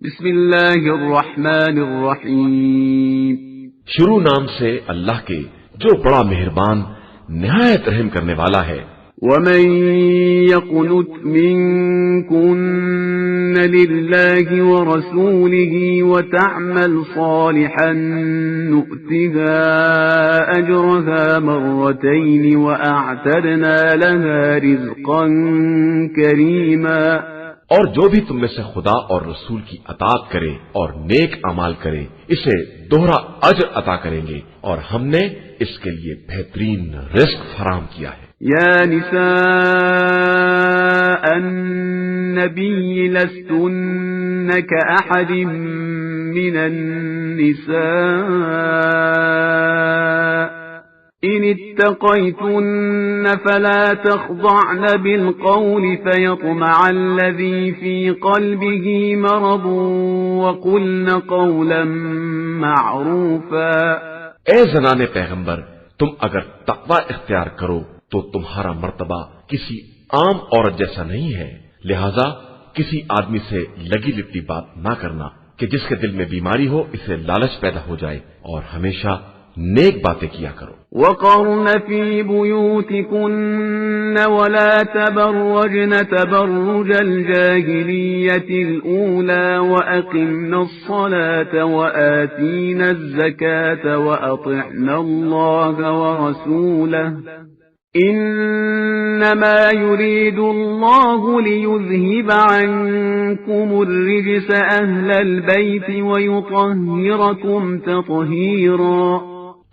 بسم اللہ الرحمن الرحیم۔ شروع نام سے اللہ کے جو بڑا مہربان نہایت رحم کرنے والا ہے۔ ومن يقنت منكن لله ورسوله وتعمل صالحا نؤتها أجرها مرتين وأعتدنا لها رزقا كريما۔ اور جو بھی تم میں سے خدا اور رسول کی اطاعت کرے اور نیک اعمال کرے اسے دوہرا اجر عطا کریں گے، اور ہم نے اس کے لیے بہترین رزق فراہم کیا ہے۔ یا نساء النبی لستن كأحد من النساء إن اتقيتن فلا تخضعن بالقول فيطمع الذي في قلبه مرض وقلن قولا معروفا۔ اے زنان پیغمبر، تم اگر تقوی اختیار کرو تو تمہارا مرتبہ کسی عام عورت جیسا نہیں ہے، لہذا کسی آدمی سے لگی لپٹی بات نہ کرنا کہ جس کے دل میں بیماری ہو، اسے لالچ پیدا ہو جائے، اور ہمیشہ نیک باتیں کیا کرو۔ وقرن في بيوتكن ولا تبرجن تبرج الجاهلية الأولى وأقمن الصلاة وآتينا الزكاة وأطعنا الله ورسوله إنما يريد الله ليذهب عنكم الرجس أهل البيت ويطهركم تطهيرا۔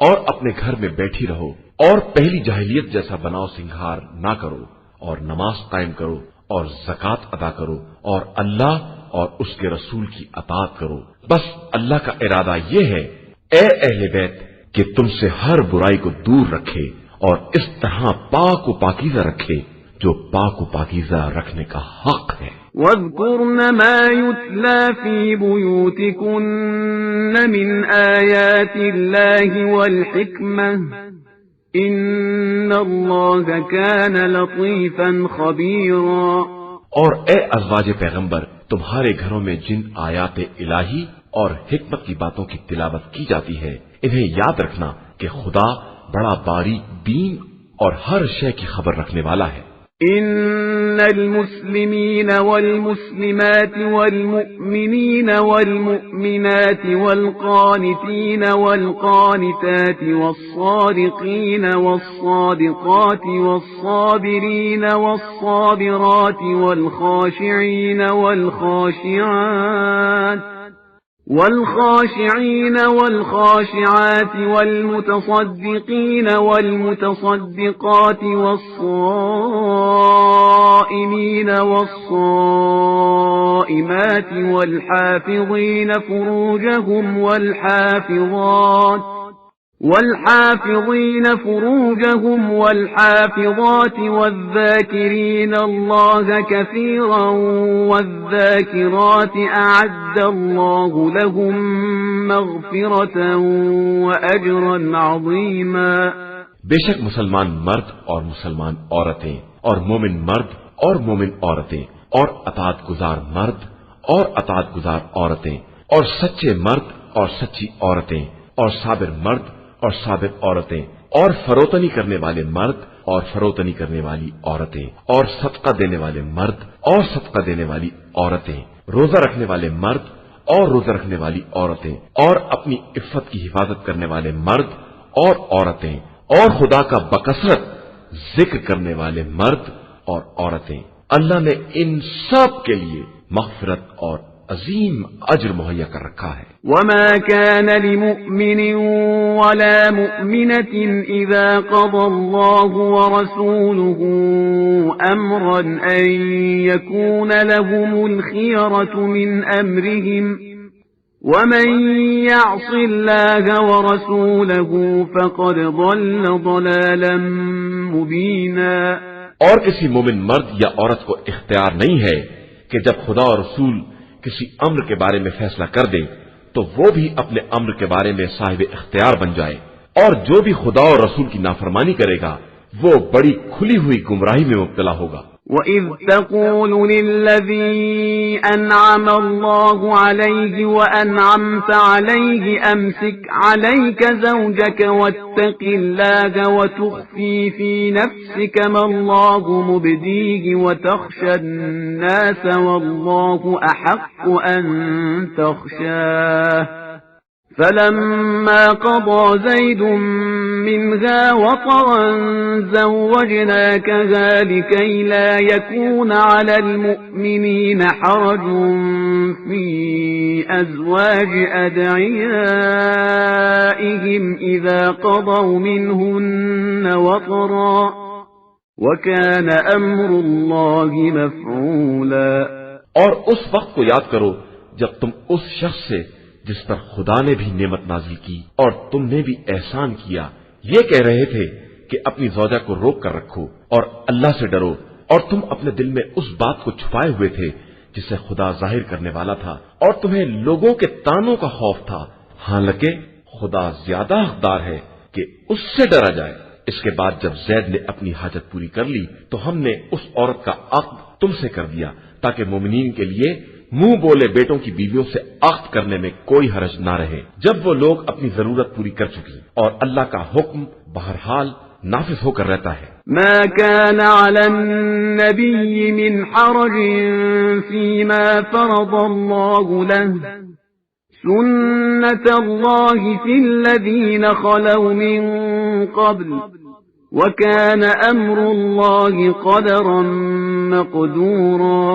اور اپنے گھر میں بیٹھی رہو اور پہلی جاہلیت جیسا بناؤ سنگھار نہ کرو، اور نماز قائم کرو اور زکوٰۃ ادا کرو، اور اللہ اور اس کے رسول کی اطاعت کرو۔ بس اللہ کا ارادہ یہ ہے اے اہل بیت کہ تم سے ہر برائی کو دور رکھے اور اس طرح پاک و پاکیزہ رکھے جو پاک و پاکیزہ رکھنے کا حق ہے۔ وَاذْكُرْنَ مَا يُتْلَى فِي بُيُوتِكُنَّ مِنْ آيَاتِ اللَّهِ وَالْحِكْمَةِ إِنَّ اللَّهَ كَانَ لَطِيفًا خَبِيرًا۔ اور اے ازواج پیغمبر، تمہارے گھروں میں جن آیات الہی اور حکمت کی باتوں کی تلاوت کی جاتی ہے انہیں یاد رکھنا کہ خدا بڑا باریک بین اور ہر شے کی خبر رکھنے والا ہے۔ ان المسلمین والمسلمات والمؤمنین والمؤمنات والقانتین والقانتات والصادقین والصادقات والصابرین والصابرات والخاشعین والخاشعين والخاشعات والمتصدقين والمتصدقات والصائمين والصائمات والحافظين فروجهم والحافظات والذاكرين الله كثيرا والذاكرات أعد الله لهم مغفرة وأجرا عظيما۔ بے شک مسلمان مرد اور مسلمان عورتیں اور مومن مرد اور مومن عورتیں اور اطاعت گزار مرد اور اطاعت گزار عورتیں اور سچے مرد اور سچی عورتیں اور صابر مرد اور صابر عورتیں اور فروتنی کرنے والے مرد اور فروتنی کرنے والی عورتیں اور صدقہ دینے والے مرد اور صدقہ دینے والی عورتیں، روزہ رکھنے والے مرد اور روزہ رکھنے والی عورتیں اور اپنی عفت کی حفاظت کرنے والے مرد اور عورتیں اور خدا کا بکثرت ذکر کرنے والے مرد اور عورتیں۔ اللہ نے ان سب کے لیے مغفرت اور عظیم اجر مہیا کر رکھا ہے۔ وما كان لمؤمن ولا مؤمنة إذا قضى الله ورسوله أمرا أن يكون لهم الخيرة من أمرهم ومن يعص الله ورسوله فقد ضل ضلالا مبينا۔ اور کسی مومن مرد یا عورت کو اختیار نہیں ہے کہ جب خدا اور رسول کسی امر کے بارے میں فیصلہ کر دے تو وہ بھی اپنے امر کے بارے میں صاحب اختیار بن جائے، اور جو بھی خدا اور رسول کی نافرمانی کرے گا وہ بڑی کھلی ہوئی گمراہی میں مبتلا ہوگا۔ وَإِذْ تَقُولُ لِلَّذِي أَنْعَمَ اللَّهُ عَلَيْهِ وَأَنْعَمْتَ عَلَيْهِ أَمْسِكْ عَلَيْكَ زَوْجَكَ وَاتَّقِ اللَّهَ وَتُخْفِي فِي نَفْسِكَ مَا اللَّهُ مُبْدِيهِ وَتَخْشَى النَّاسَ وَاللَّهُ أَحَقُّ أَنْ تَخْشَاهُ فَلَمَّا قَضَى زَيْدٌ مِنْهَا وَطَرًا زَوَّجْنَاكَهَا لِكَيْ لَا يَكُونَ عَلَى الْمُؤْمِنِينَ حَرَجٌ فِي أَزْوَاجِ أَدْعِيَائِهِمْ إِذَا قَضَوْا مِنْهُنَّ وَطَرًا وَكَانَ أَمْرُ اللَّهِ مَفْعُولًا۔ اور اس وقت کو یاد کرو جب تم اس شخص سے جس پر خدا نے بھی نعمت نازل کی اور تم نے بھی احسان کیا یہ کہہ رہے تھے کہ اپنی زوجہ کو روک کر رکھو اور اللہ سے ڈرو، اور تم اپنے دل میں اس بات کو چھپائے ہوئے تھے جسے خدا ظاہر کرنے والا تھا، اور تمہیں لوگوں کے تانوں کا خوف تھا، حالانکہ خدا زیادہ حقدار ہے کہ اس سے ڈرا جائے۔ اس کے بعد جب زید نے اپنی حاجت پوری کر لی تو ہم نے اس عورت کا عقد تم سے کر دیا تاکہ مومنین کے لیے منہ بولے بیٹوں کی بیویوں سے عقد کرنے میں کوئی حرج نہ رہے جب وہ لوگ اپنی ضرورت پوری کر چکی، اور اللہ کا حکم بہرحال نافذ ہو کر رہتا ہے۔ ما كان على النبي من حرج فيما فرض الله له سنة الله في الذين خلوا من قبل وكان أمر الله قدرا مقدورا۔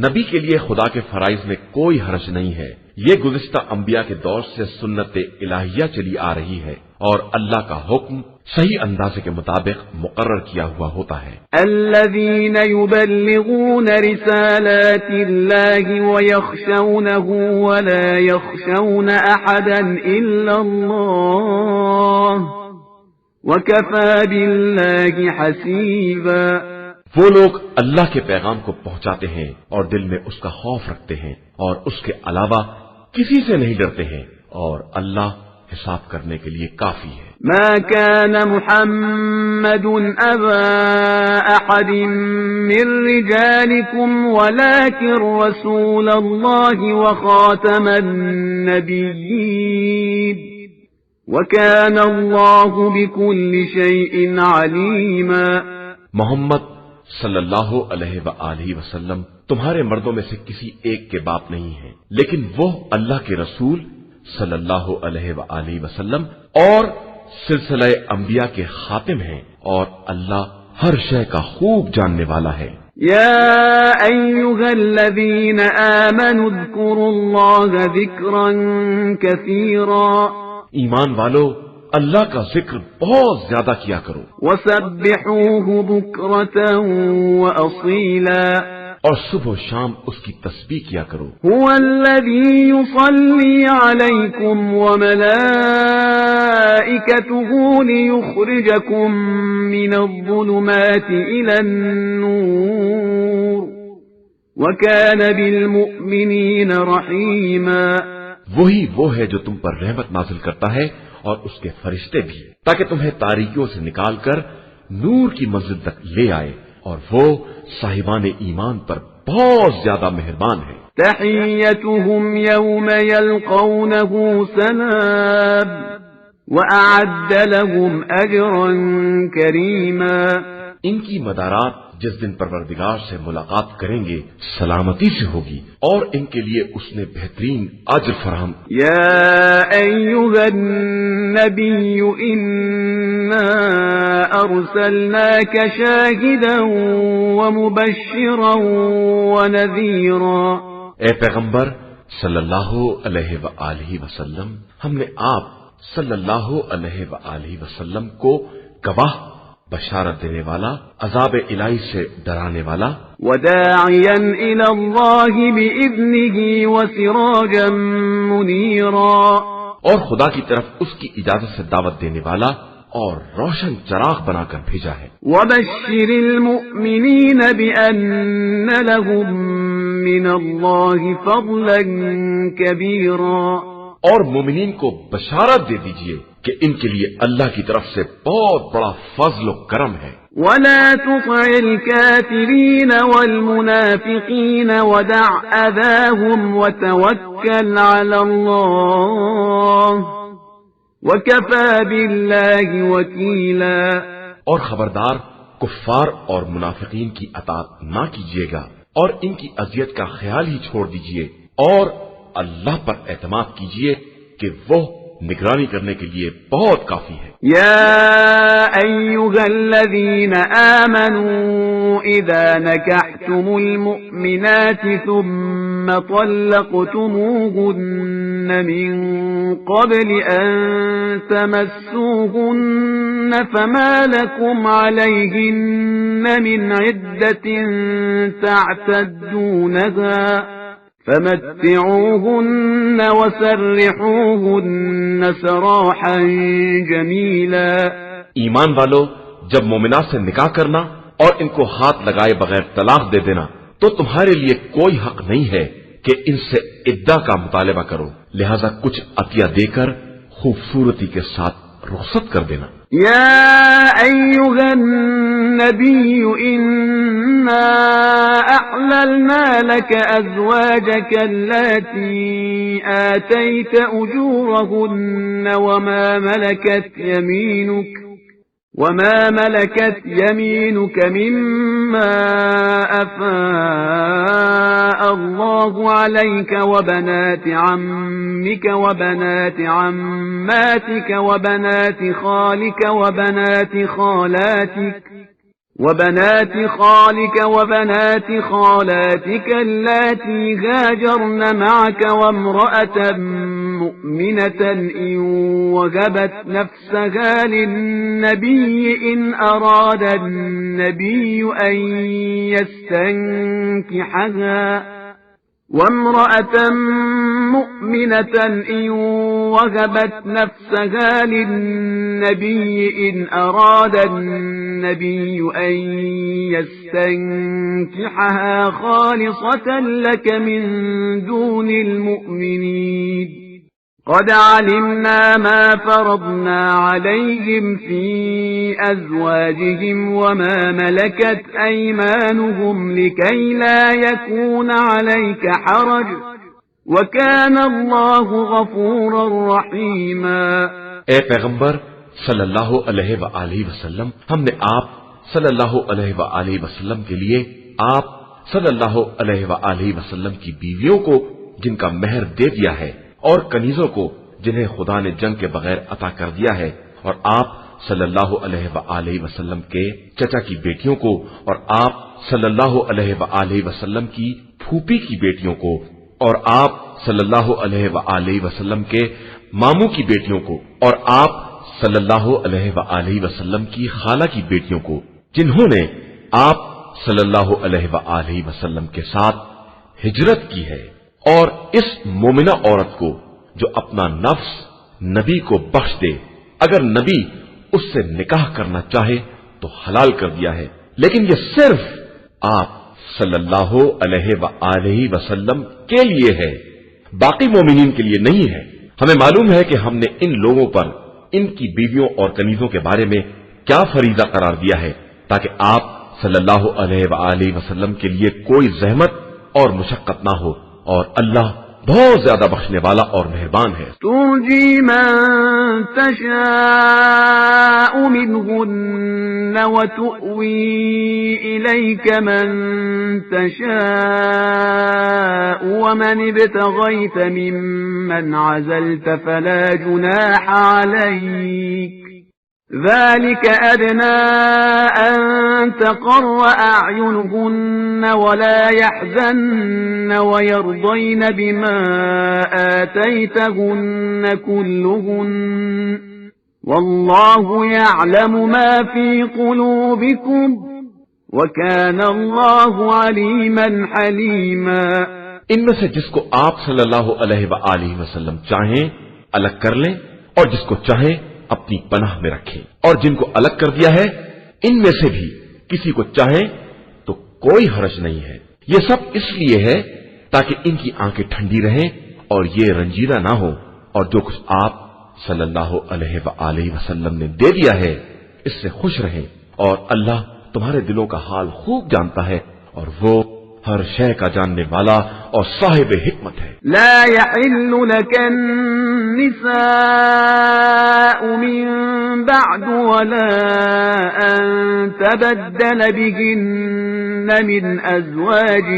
نبی کے لیے خدا کے فرائض میں کوئی حرج نہیں ہے، یہ گزشتہ انبیاء کے دور سے سنت الہیہ چلی آ رہی ہے، اور اللہ کا حکم صحیح اندازے کے مطابق مقرر کیا ہوا ہوتا ہے۔ الذين يبلغون رسالات الله ويخشونه ولا يخشون أحدا إلا الله وكفى بالله حسيبا۔ وہ لوگ اللہ کے پیغام کو پہنچاتے ہیں اور دل میں اس کا خوف رکھتے ہیں اور اس کے علاوہ کسی سے نہیں ڈرتے ہیں، اور اللہ حساب کرنے کے لیے کافی ہے۔ ما كان محمد أبا أحد من رجالكم ولكن رسول الله وخاتم النبيين وكان الله بكل شيء عليما۔ محمد صلی اللہ علیہ وآلہ وسلم تمہارے مردوں میں سے کسی ایک کے باپ نہیں ہیں، لیکن وہ اللہ کے رسول صلی اللہ علیہ وآلہ وسلم اور سلسلہ انبیاء کے خاتم ہیں، اور اللہ ہر شے کا خوب جاننے والا ہے۔ یا ایھا الذین آمنوا اذکروا اللہ ذکرا کثیرا، ایمان والو اللہ کا ذکر بہت زیادہ کیا کرو، وسبحوہ بکرۃ واصیلا، اور صبح و شام اس کی تسبیح کیا کرو۔ هو الذی یصلی علیکم وملائکته لیخرجکم من الظلمات الی النور وکان بالمؤمنین رحیما۔ وہی وہ ہے جو تم پر رحمت نازل کرتا ہے اور اس کے فرشتے بھی، تاکہ تمہیں تاریکیوں سے نکال کر نور کی منزل تک لے آئے، اور وہ صاحبان ایمان پر بہت زیادہ مہربان ہے۔ تحیتهم یوم یلقونه سلام وأعد لهم اجرا کریما۔ ان کی مدارات جس دن پروردگار سے ملاقات کریں گے سلامتی سے ہوگی، اور ان کے لیے اس نے بہترین اجر فراہم۔ یا ایھا النبی انا ارسلناک شاہدا ومبشرا ونذیرا۔ اے پیغمبر صلی اللہ علیہ وآلہ وسلم، ہم نے آپ صلی اللہ علیہ وآلہ وسلم کو گواہ، بشارت دینے والا، عذاب الہی سے ڈرانے والا، وداعیا الی اللہ باذنہ وسراجا منیرا، اور خدا کی طرف اس کی اجازت سے دعوت دینے والا اور روشن چراغ بنا کر بھیجا ہے۔ وبشر المؤمنین بان لهم من اللہ فضلا کبیرا، اور مومنین کو بشارت دے دیجئے کہ ان کے لیے اللہ کی طرف سے بہت بڑا فضل و کرم ہے۔ ولا تطع الكافرين والمنافقين ودع أذاهم وتوكل على الله وكفى بالله وكيلا۔ اور خبردار کفار اور منافقین کی اطاعت نہ کیجیے گا اور ان کی اذیت کا خیال ہی چھوڑ دیجیے، اور اللہ پر اعتماد کیجیے کہ وہ نگرانی کرنے کے لیے بہت کافی ہے۔ يا أيها الذين آمنوا إذا نكحتم المؤمنات ثم طلقتموهن من قبل أن تمسوهن فما لكم عليهن من عدة تعتدونها فمتعوهن وسرحوهن سراحا جميلا۔ ایمان والو، جب مومنات سے نکاح کرنا اور ان کو ہاتھ لگائے بغیر طلاق دے دینا تو تمہارے لیے کوئی حق نہیں ہے کہ ان سے عدہ کا مطالبہ کرو، لہذا کچھ عطیہ دے کر خوبصورتی کے ساتھ رخصت کر دینا۔ يا أيها النبي إنا أحللنا لك أزواجك التي آتيت أجورهن وما ملكت يمينك مما أفاء الله عليك وبنات عمك وبنات عماتك وبنات خالك وبنات خالاتك اللاتي هاجرن معك وامرأة مؤمنة إن وهبت نفسها للنبي إن أراد النبي أن يستنكحها وامرأة مؤمنة إن وهبت نفسها للنبي إن أراد النبي أن يستنكحها خالصة لك من دون المؤمنين قد علمنا ما فرضنا عليهم في أزواجهم وما ملكت أيمانهم لكي لا يكون عليك حرج وكان الله غفورا رحيما۔ اے پیغمبر صلی اللہ علیہ وآلہ وسلم، ہم نے آپ صلی اللہ علیہ وآلہ وسلم کے لیے آپ صلی اللہ علیہ وآلہ وسلم کی بیویوں کو جن کا مہر دے دیا ہے اور کنیزوں کو جنہیں خدا نے جنگ کے بغیر عطا کر دیا ہے، اور آپ صلی اللہ علیہ وآلہ وسلم کے چچا کی بیٹیوں کو اور آپ صلی اللہ علیہ وآلہ وسلم کی پھوپھی کی بیٹیوں کو اور آپ صلی اللہ علیہ وآلہ وسلم کے ماموں کی بیٹیوں کو اور آپ صلی اللہ علیہ وآلہ وسلم کی خالہ کی بیٹیوں کو جنہوں نے آپ صلی اللہ علیہ وآلہ وسلم کے ساتھ ہجرت کی ہے، اور اس مومنہ عورت کو جو اپنا نفس نبی کو بخش دے، اگر نبی اس سے نکاح کرنا چاہے تو حلال کر دیا ہے، لیکن یہ صرف آپ صلی اللہ علیہ وآلہ وسلم کے لیے ہے، باقی مومنین کے لیے نہیں ہے۔ ہمیں معلوم ہے کہ ہم نے ان لوگوں پر ان کی بیویوں اور کنیزوں کے بارے میں کیا فریضہ قرار دیا ہے تاکہ آپ صلی اللہ علیہ وآلہ وسلم کے لیے کوئی زحمت اور مشقت نہ ہو، اور اللہ بہت زیادہ بخشنے والا اور مہربان ہے۔ ترجی من تشاء منهن وتؤوی الیک من تشاء ومن ابتغیت ممن عزلت فلا جناح علیک ذلك أدنى أن تقر أعينهن ولا يحزن ويرضين بما آتيتهن كلهن والله يعلم ما في قلوبكم وكان الله عليما حليما۔ ان میں سے جس کو آپ صلی اللہ علیہ وآلہ وسلم چاہیں الگ کر لیں اور جس کو چاہیں اپنی پناہ میں رکھیں، اور جن کو الگ کر دیا ہے ان میں سے بھی کسی کو چاہیں تو کوئی حرج نہیں ہے۔ یہ سب اس لیے ہے تاکہ ان کی آنکھیں ٹھنڈی رہیں اور یہ رنجیدہ نہ ہو، اور جو کچھ آپ صلی اللہ علیہ وآلہ وسلم نے دے دیا ہے، اس سے خوش رہیں، اور اللہ تمہارے دلوں کا حال خوب جانتا ہے، اور وہ ہر شے کا جاننے والا اور صاحب حکمت ہے۔ لا يحل لك النساء من بعد ولا أن تبدل بهن من أزواج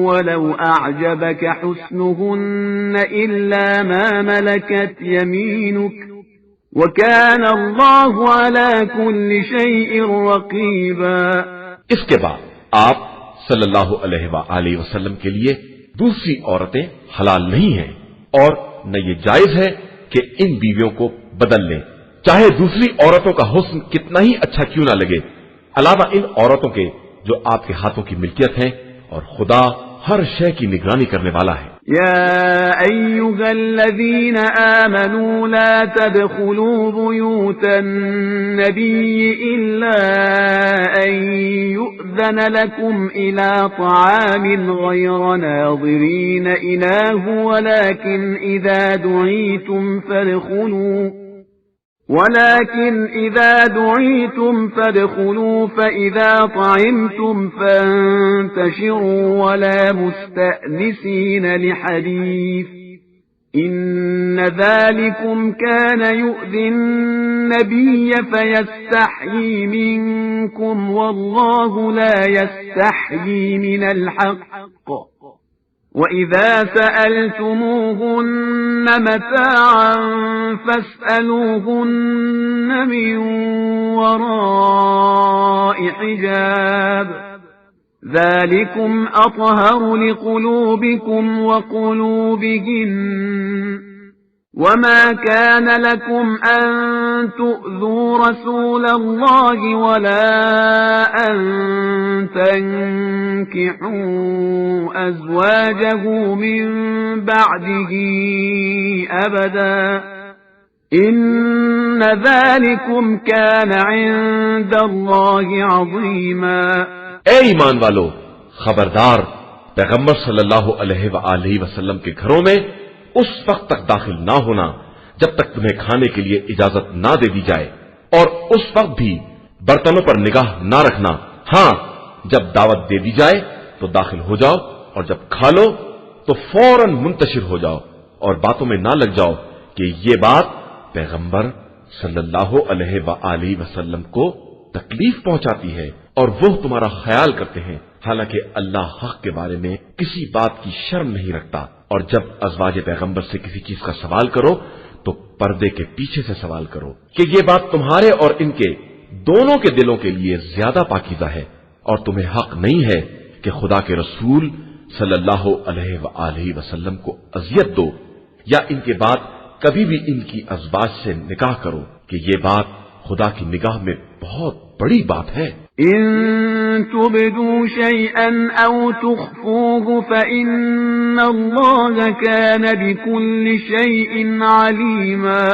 ولو أعجبك حسنهن إلا ما ملكت يمينك وكان الله على كل شيء رقيبا۔ اس کے بعد آپ صلی اللہ علیہ وآلہ وسلم کے لیے دوسری عورتیں حلال نہیں ہیں، اور نہ یہ جائز ہے کہ ان بیویوں کو بدل لیں، چاہے دوسری عورتوں کا حسن کتنا ہی اچھا کیوں نہ لگے، علاوہ ان عورتوں کے جو آپ کے ہاتھوں کی ملکیت ہیں، اور خدا ہر شے کی نگرانی کرنے والا ہے۔ يا أيها الذين آمنوا لا تدخلوا بيوت النبي إلا أن يؤذن لكم إلى طعام غير ناظرين إناه ولكن إذا دعيتم فادخلوا فإذا طعمتم فانتشروا ولا مستأنسين لحديث إن ذلكم كان يؤذي النبي فيستحيي منكم والله لا يستحيي من الحق وَإِذَا سَأَلْتُمُوهُنَّ مَتَاعًا فَاسْأَلُوهُنَّ مِنْ وَرَاءِ حِجَابٍ ذَلِكُمْ أَطْهَرُ لِقُلُوبِكُمْ وَقُلُوبِهِنَّ وَمَا كَانَ لَكُمْ أَن تُؤْذُوا رَسُولَ اللَّهِ وَلَا أَن تَنكِحُوا أَزْوَاجَهُ مِن بَعْدِهِ أَبَدًا إِنَّ ذَلِكُمْ كَانَ عِندَ اللَّهِ عَظِيمًا۔ اے ایمان والو، خبردار، پیغمبر صلی اللہ علیہ وآلہ وسلم کے گھروں میں اس وقت تک داخل نہ ہونا جب تک تمہیں کھانے کے لیے اجازت نہ دے دی جائے، اور اس وقت بھی برتنوں پر نگاہ نہ رکھنا، ہاں جب دعوت دے دی جائے تو داخل ہو جاؤ، اور جب کھا لو تو فوراً منتشر ہو جاؤ، اور باتوں میں نہ لگ جاؤ کہ یہ بات پیغمبر صلی اللہ علیہ وآلہ وسلم کو تکلیف پہنچاتی ہے اور وہ تمہارا خیال کرتے ہیں، حالانکہ اللہ حق کے بارے میں کسی بات کی شرم نہیں رکھتا۔ اور جب ازواج پیغمبر سے کسی چیز کا سوال کرو تو پردے کے پیچھے سے سوال کرو کہ یہ بات تمہارے اور ان کے دونوں کے دلوں کے لیے زیادہ پاکیزہ ہے، اور تمہیں حق نہیں ہے کہ خدا کے رسول صلی اللہ علیہ وآلہ وسلم کو اذیت دو یا ان کے بعد کبھی بھی ان کی ازواج سے نکاح کرو، کہ یہ بات خدا کی نگاہ میں بہت بڑی بات ہے۔ إن تبدوا شيئا أو تخفوه فإن الله كان بكل شيء عليما۔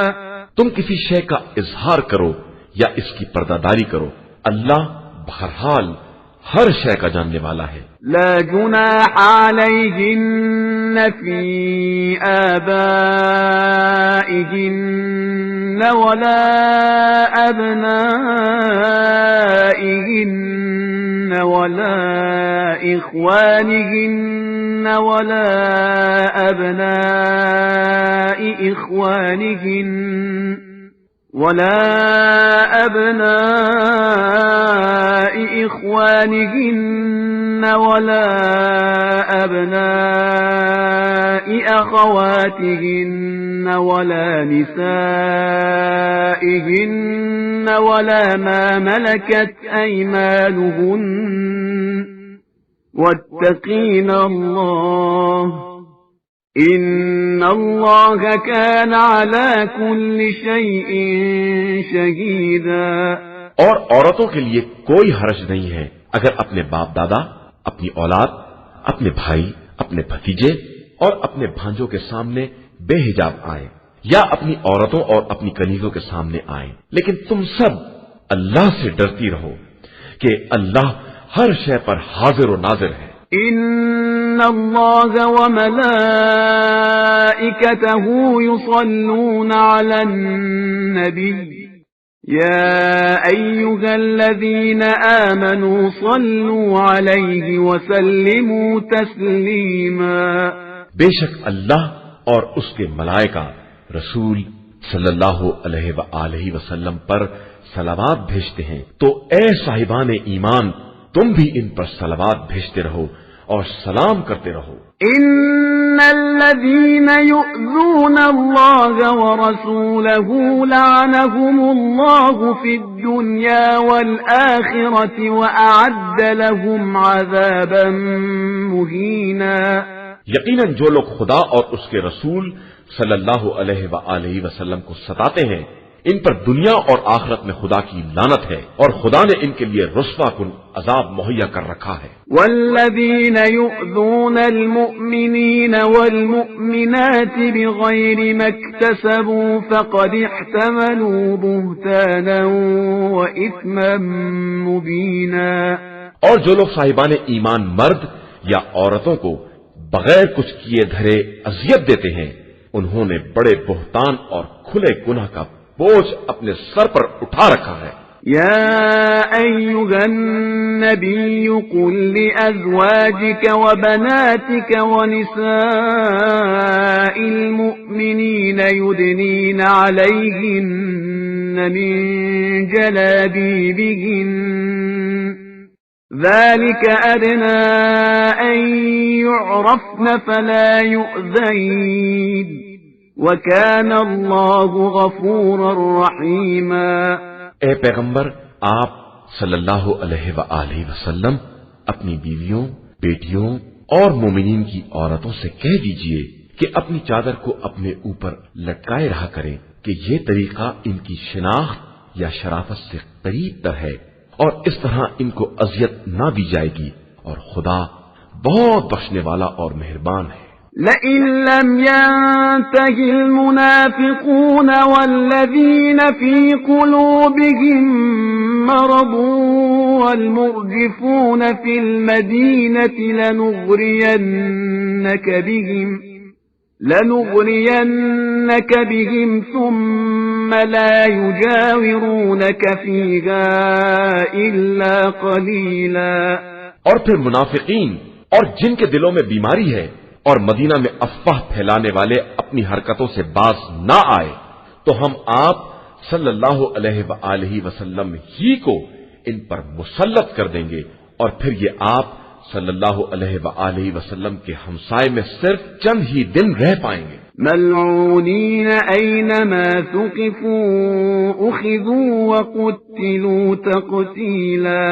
تم کسی شے کا اظہار کرو یا اس کی پردہ داری کرو، اللہ بہرحال ہر شے کا جاننے والا ہے۔ لا جناح عليهن في آبائهن ولا أبنائهن ولا إخوانهن ولا أبناء إخوانهن ولا أبناء إخوانهن ولا أبناء أخواتهن ولا نسائهن ولا ما ملكت أيمانهن واتقين الله إن الله كان على كل شيء شهيدا۔ اور عورتوں کے لیے کوئی حرج نہیں ہے اگر اپنے باپ دادا، اپنی اولاد، اپنے بھائی، اپنے بھتیجے اور اپنے بھانجوں کے سامنے بے حجاب آئیں، یا اپنی عورتوں اور اپنی کنیزوں کے سامنے آئیں، لیکن تم سب اللہ سے ڈرتی رہو کہ اللہ ہر شے پر حاضر و ناظر ہے۔ إن الله وملائكته وملائكته يصلون على النبي يا أيها الذين آمنوا صلوا عليه وسلموا تسليما. بے شک اللہ اور اس کے ملائکہ رسول صلی اللہ علیہ وآلہ وسلم پر صلوات بھیجتے ہیں، تو اے صاحبان ایمان تم بھی ان پر صلوات بھیجتے رہو اور سلام کرتے رہو۔ ان الذين يؤذون الله ورسوله لعنهم الله في الدنيا والآخرة وأعد لهم عذابا مهينا۔ یقیناً جو لوگ خدا اور اس کے رسول صلی اللہ علیہ وآلہ وسلم کو ستاتے ہیں ان پر دنیا اور آخرت میں خدا کی لعنت ہے، اور خدا نے ان کے لیے رسوا کن عذاب مہیا کر رکھا ہے۔ والذین یؤذون المؤمنین والمؤمنات بغیر ما اکتسبوا فقد احتملوا بہتانا وإثما مبینا۔ اور جو لوگ صاحبان ایمان مرد یا عورتوں کو بغیر کچھ کیے دھرے اذیت دیتے ہیں انہوں نے بڑے بہتان اور کھلے گناہ کا بوجھ اپنے سر پر اٹھا رکھا ہے۔ يا أيها النبي قل لأزواجك وبناتك ونساء المؤمنين يدنين عليهن من جلابيبهن ذلك أدنى أن يعرفن فلا يؤذين وَكَانَ اللَّهُ غَفُورًا رَحِيمًا۔ اے پیغمبر آپ صلی اللہ علیہ وآلہ وسلم اپنی بیویوں، بیٹیوں اور مومنین کی عورتوں سے کہہ دیجئے کہ اپنی چادر کو اپنے اوپر لٹکائے رہا کریں کہ یہ طریقہ ان کی شناخت یا شرافت سے قریب تر ہے، اور اس طرح ان کو اذیت نہ دی جائے گی، اور خدا بہت بخشنے والا اور مہربان ہے۔ لئن لم ينته المنافقون والذين في قلوبهم مرض والمرجفون في المدينة لنغرينك بهم ثم لا يجاورونك فيها إلا قليلا۔ اور پھر منافقین اور جن کے دلوں میں بیماری ہے اور مدینہ میں افواہ پھیلانے والے اپنی حرکتوں سے باز نہ آئے تو ہم آپ صلی اللہ علیہ وآلہ وسلم ہی کو ان پر مسلط کر دیں گے، اور پھر یہ آپ صلی اللہ علیہ وآلہ وسلم کے ہمسائے میں صرف چند ہی دن رہ پائیں گے۔ ملعونین اینما ثقفوا اخذوا وقتلوا تقتیلا۔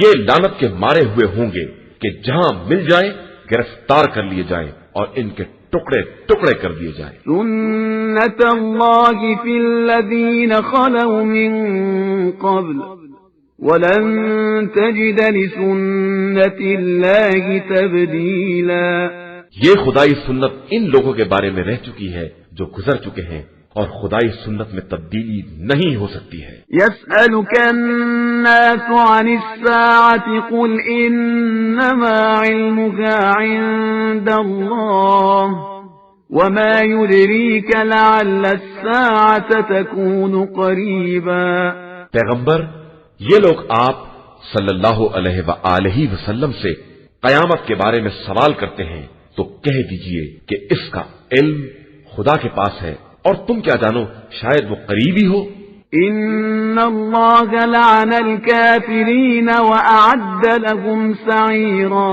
یہ لعنت کے مارے ہوئے ہوں گے کہ جہاں مل جائیں گرفتار کر لیے جائیں اور ان کے ٹکڑے ٹکڑے کر دیے جائیں۔ سنت اللہ فی الذین خلوا من قبل ولن تجد لسنت اللہ تبدیلا۔ یہ خدائی سنت ان لوگوں کے بارے میں رہ چکی ہے جو گزر چکے ہیں، اور خدائی سنت میں تبدیلی نہیں ہو سکتی ہے۔ يسألك الناس عن الساعة قل إنما علمها عند الله وما يدريك لعل الساعة تكون قريبا۔ پیغمبر یہ لوگ آپ صلی اللہ علیہ وآلہ وسلم سے قیامت کے بارے میں سوال کرتے ہیں تو کہہ دیجئے کہ اس کا علم خدا کے پاس ہے، اور تم کیا جانو شاید وہ قریبی ہو۔ ان اللہ لعن الکافرین واعد لهم سعیرا۔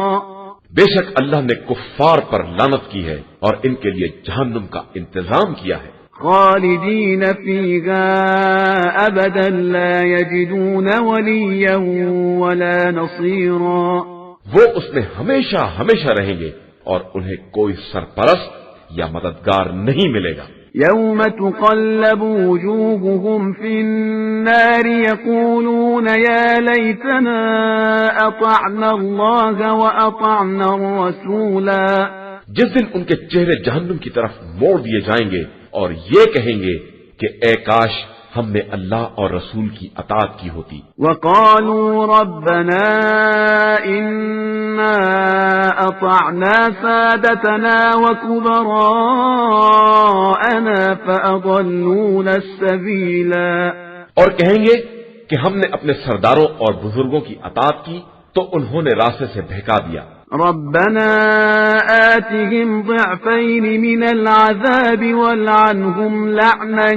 بے شک اللہ نے کفار پر لعنت کی ہے اور ان کے لیے جہنم کا انتظام کیا ہے۔ خالدین فیہا ابدا لا یجدون ولیا ولا نصیرا۔ وہ اس میں ہمیشہ ہمیشہ رہیں گے اور انہیں کوئی سرپرست یا مددگار نہیں ملے گا۔ یوم تقلب وجوہہم فی النار یقولون یا لیتنا اطعنا اللہ واطعنا الرسولا۔ جس دن ان کے چہرے جہنم کی طرف موڑ دیے جائیں گے اور یہ کہیں گے کہ اے کاش ہم نے اللہ اور رسول کی اطاعت کی ہوتی۔ وقالوا ربنا انا اطعنا سادتنا وكبراءنا وأضلون السبيلا. اور کہیں گے کہ ہم نے اپنے سرداروں اور بزرگوں کی اطاعت کی تو انہوں نے راستے سے بہکا دیا. ربنا آتهم ضعفين من العذاب والعنهم لعنا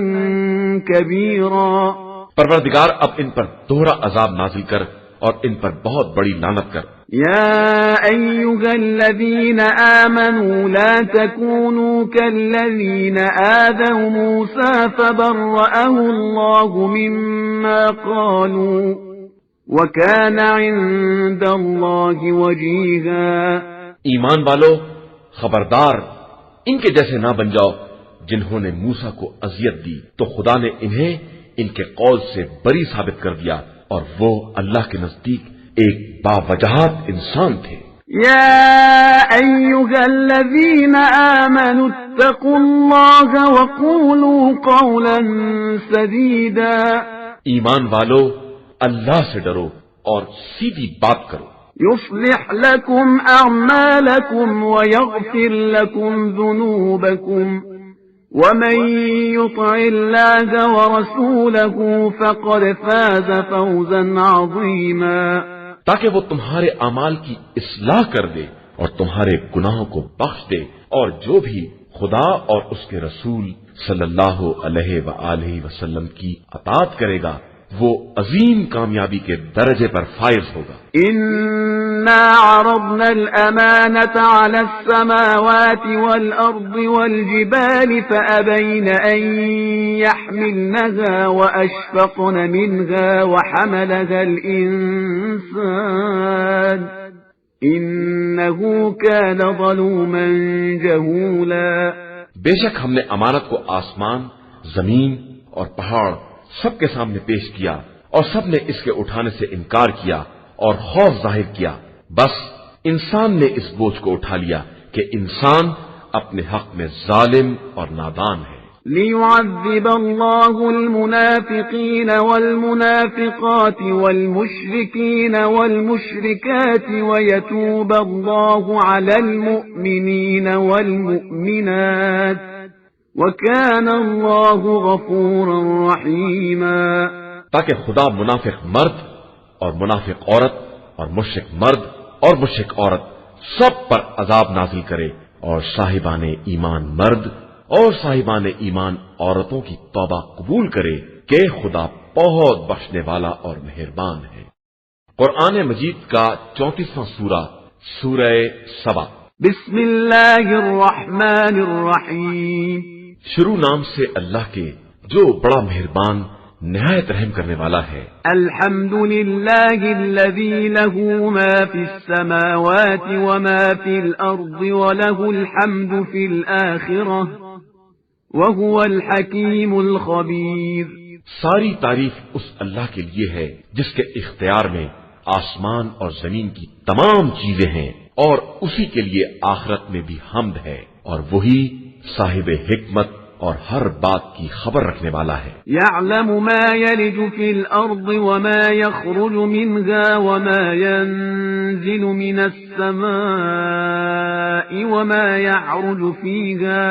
كبيرا. پروردگار اب ان پر دوہرا عذاب نازل کر اور ان پر بہت بڑی لعنت کر. يا أيها الذين آمنوا لا تكونوا كالذين آذوا موسى فبرأه الله مما قالوا وكان عند الله وجيها. ایمان والو خبردار ان کے جیسے نہ بن جاؤ جنہوں نے موسیٰ کو اذیت دی تو خدا نے انہیں ان کے قول سے بری ثابت کر دیا اور وہ اللہ کے نزدیک ایک باوجہات انسان تھے. يا أيها الذين آمنوا اتقوا الله وقولوا قولا سديدا. ایمان والو اللہ سے ڈرو اور سیدھی بات کرو. يصلح لكم أعمالكم ويغفر لكم ذنوبكم ومن يطع الله ورسوله فقد فاز فوزا عظيما. تاکہ وہ تمہارے اعمال کی اصلاح کر دے اور تمہارے گناہوں کو بخش دے، اور جو بھی خدا اور اس کے رسول صلی اللہ علیہ وآلہ وسلم کی اطاعت کرے گا وہ عظیم کامیابی کے درجے پر فائز ہوگا. إنا عرضنا الأمانة على السماوات والأرض والجبال فأبين أن يحملنها وأشفقن منها وحملها الإنسان إنه كان ظلوما جهولا. بے شک ہم نے امانت کو آسمان، زمین اور پہاڑ سب کے سامنے پیش کیا اور سب نے اس کے اٹھانے سے انکار کیا اور خوف ظاہر کیا، بس انسان نے اس بوجھ کو اٹھا لیا کہ انسان اپنے حق میں ظالم اور نادان ہے. ليعذب الله المنافقين والمنافقات والمشركين والمشركات ويتوب الله على المؤمنين والمؤمنات وَكَانَ اللَّهُ غَفُورًا رَحِيمًا. تاکہ خدا منافق مرد اور منافق عورت اور مشرک مرد اور مشرک عورت سب پر عذاب نازل کرے اور صاحبان ایمان مرد اور صاحبان ایمان عورتوں کی توبہ قبول کرے کہ خدا بہت بخشنے والا اور مہربان ہے. قرآن مجید کا 34واں سورہ سورہ سبا. بسم اللہ الرحمن الرحیم. شروع نام سے اللہ کے جو بڑا مہربان نہایت رحم کرنے والا ہے. الحمد للہ الذی له ما فی السماوات وما فی الارض وله الحمد فی الآخرہ وهو الحکیم الخبیر. ساری تعریف اس اللہ کے لیے ہے جس کے اختیار میں آسمان اور زمین کی تمام چیزیں ہیں اور اسی کے لیے آخرت میں بھی حمد ہے اور وہی صاحب حکمت اور ہر بات کی خبر رکھنے والا ہے. يعلم ما يلج في الأرض وما يخرج منها وما ينزل من السماء وما يعرج فيها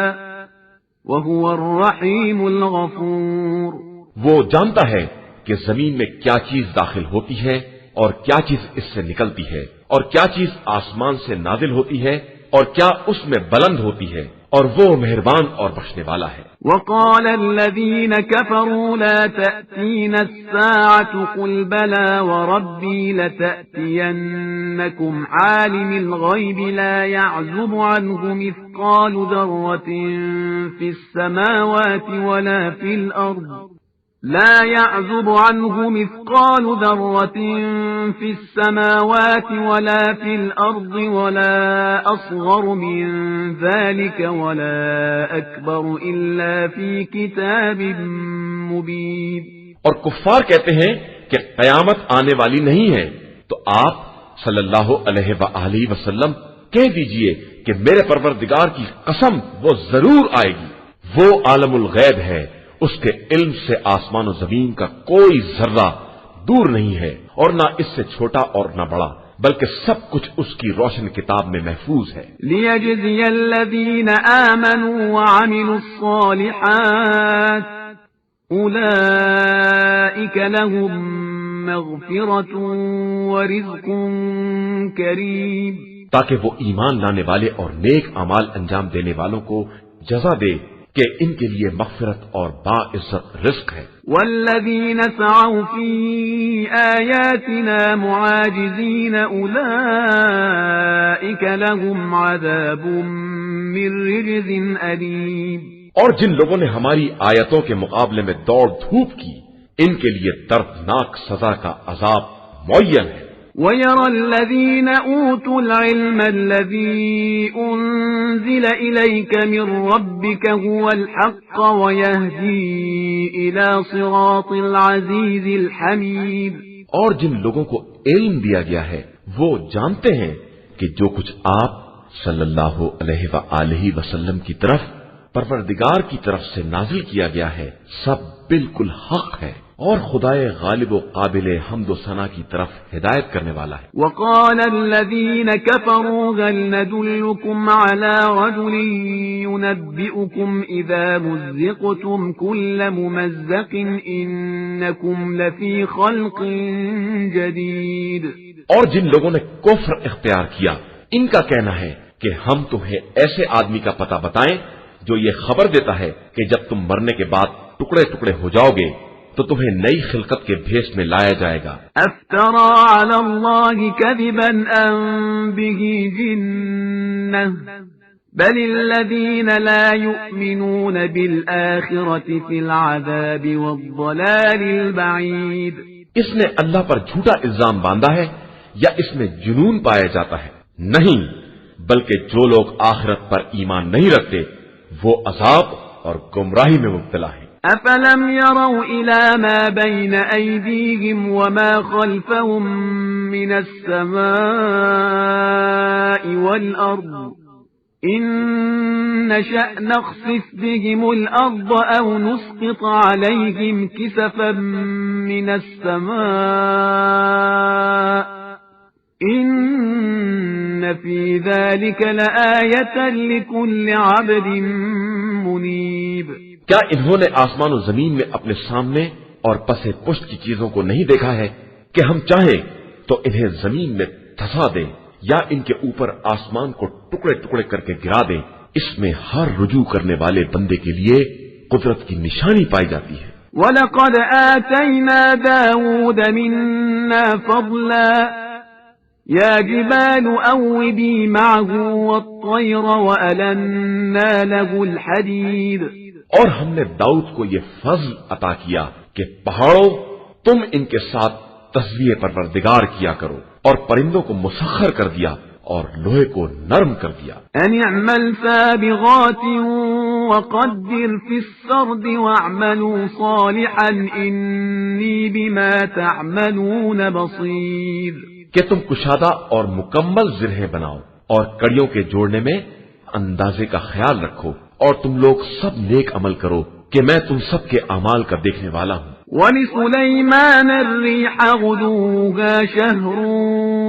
وهو الرحيم الغفور. وہ جانتا ہے کہ زمین میں کیا چیز داخل ہوتی ہے اور کیا چیز اس سے نکلتی ہے اور کیا چیز آسمان سے نازل ہوتی ہے اور کیا اس میں بلند ہوتی ہے اور وہ مہربان اور بخشنے والا ہے. وقال الذين كفروا لا تأتينا الساعة قل بلى وربي لتأتينكم عالم الغيب لا يعزب عنه مثقال ذرة في السماوات ولا في الأرض لا يعزب عنه مثقال ذرة في السماوات ولا في الأرض ولا أصغر من ذلك ولا أكبر إلا في كتاب مبين. اور کفار کہتے ہیں کہ قیامت آنے والی نہیں ہے تو آپ صلی اللہ علیہ وآلہ وسلم کہہ دیجئے کہ میرے پروردگار کی قسم وہ ضرور آئے گی. وہ عالم الغیب ہے، اس کے علم سے آسمان و زمین کا کوئی ذرہ دور نہیں ہے اور نہ اس سے چھوٹا اور نہ بڑا بلکہ سب کچھ اس کی روشن کتاب میں محفوظ ہے. لِيَجْزِيَ الَّذِينَ آمَنُوا وَعَمِلُوا الصَّالِحَاتِ أُولَئِكَ لَهُم مَّغْفِرَةٌ وَرِزْقٌ كَرِيمٌ. تاکہ وہ ایمان لانے والے اور نیک اعمال انجام دینے والوں کو جزا دے کہ ان کے لیے مغفرت اور باعزت رزق ہے. وَالَّذِينَ سَعَوْا فِي آيَاتِنَا مُعَاجِزِينَ أُولَئِكَ لَهُمْ عَذَابٌ مِّن رِّجْزٍ أَلِيمٌ. اور جن لوگوں نے ہماری آیتوں کے مقابلے میں دوڑ دھوپ کی ان کے لیے دردناک سزا کا عذاب معین ہے. وَيَرَى الَّذِينَ أُوتُوا الْعِلْمَ الَّذِي أُنزِلَ إِلَيْكَ مِن رَّبِّكَ هُوَ الْحَقَّ وَيَهْدِي إِلَى صِرَاطِ الْعَزِيزِ الْحَمِيدِ. اور جن لوگوں کو علم دیا گیا ہے وہ جانتے ہیں کہ جو کچھ آپ صلی اللہ علیہ وآلہ وسلم کی طرف پروردگار کی طرف سے نازل کیا گیا ہے سب بالکل حق ہے اور خدائے غالب و قابل حمد و ثنا کی طرف ہدایت کرنے والا ہے. وقال الذين كفروا هل ندلكم على رجل ينبئكم إذا مزقتم كل ممزق إنكم لفي خلق جديد. اور جن لوگوں نے کفر اختیار کیا ان کا کہنا ہے کہ ہم تمہیں ایسے آدمی کا پتہ بتائیں جو یہ خبر دیتا ہے کہ جب تم مرنے کے بعد ٹکڑے ٹکڑے ہو جاؤ گے تو تمہیں نئی خلقت کے بھیس میں لایا جائے گا. افترى على الله كذبا ام به جنة بل الذين لا يؤمنون بالآخرة في العذاب والضلال البعيد. اس نے اللہ پر جھوٹا الزام باندھا ہے یا اس میں جنون پایا جاتا ہے؟ نہیں، بلکہ جو لوگ آخرت پر ایمان نہیں رکھتے وہ عذاب اور گمراہی میں مبتلا ہیں. أفلم يروا إلى ما بين أيديهم وما خلفهم من السماء والأرض إن نشأ نخسف بهم الأرض أو نسقط عليهم كسفا من السماء إن في ذلك لآية لكل عبد منيب. کیا انہوں نے آسمان و زمین میں اپنے سامنے اور پس پشت کی چیزوں کو نہیں دیکھا ہے کہ ہم چاہیں تو انہیں زمین میں دھسا دیں یا ان کے اوپر آسمان کو ٹکڑے ٹکڑے کر کے گرا دیں؟ اس میں ہر رجوع کرنے والے بندے کے لیے قدرت کی نشانی پائی جاتی ہے. وَلَقَدْ آتَيْنَا دَاوُودَ مِنَّا فَضْلًا يَا جِبَالُ أَوِّبِي مَعَهُ وَالطَّيْرَ وَأَلَنَّا لَهُ الْحَدِيدَ. اور ہم نے داؤد کو یہ فضل عطا کیا کہ پہاڑوں تم ان کے ساتھ تسبیح پروردگار کیا کرو، اور پرندوں کو مسخر کر دیا اور لوہے کو نرم کر دیا. ان اعمل سابغات وقدر في السرد واعملوا صالحا انی بما تعملون بصیر. کہ تم کشادہ اور مکمل زرہیں بناؤ اور کڑیوں کے جوڑنے میں اندازے کا خیال رکھو، اور تم لوگ سب نیک عمل کرو کہ میں تم سب کے اعمال کا دیکھنے والا ہوں. وَلِسُلَيْمَانَ الرِّيحَ غُدُوُّهَا شَهْرٌ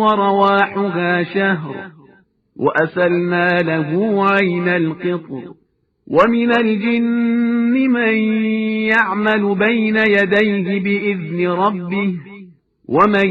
وَرَوَاحُهَا شَهْرٌ وَأَسَلْنَا لَهُ عَيْنَ الْقِطْرِ وَمِنَ الْجِنِّ مَن يَعْمَلُ بَيْنَ يَدَيْهِ بِإِذْنِ رَبِّهِ وَمَن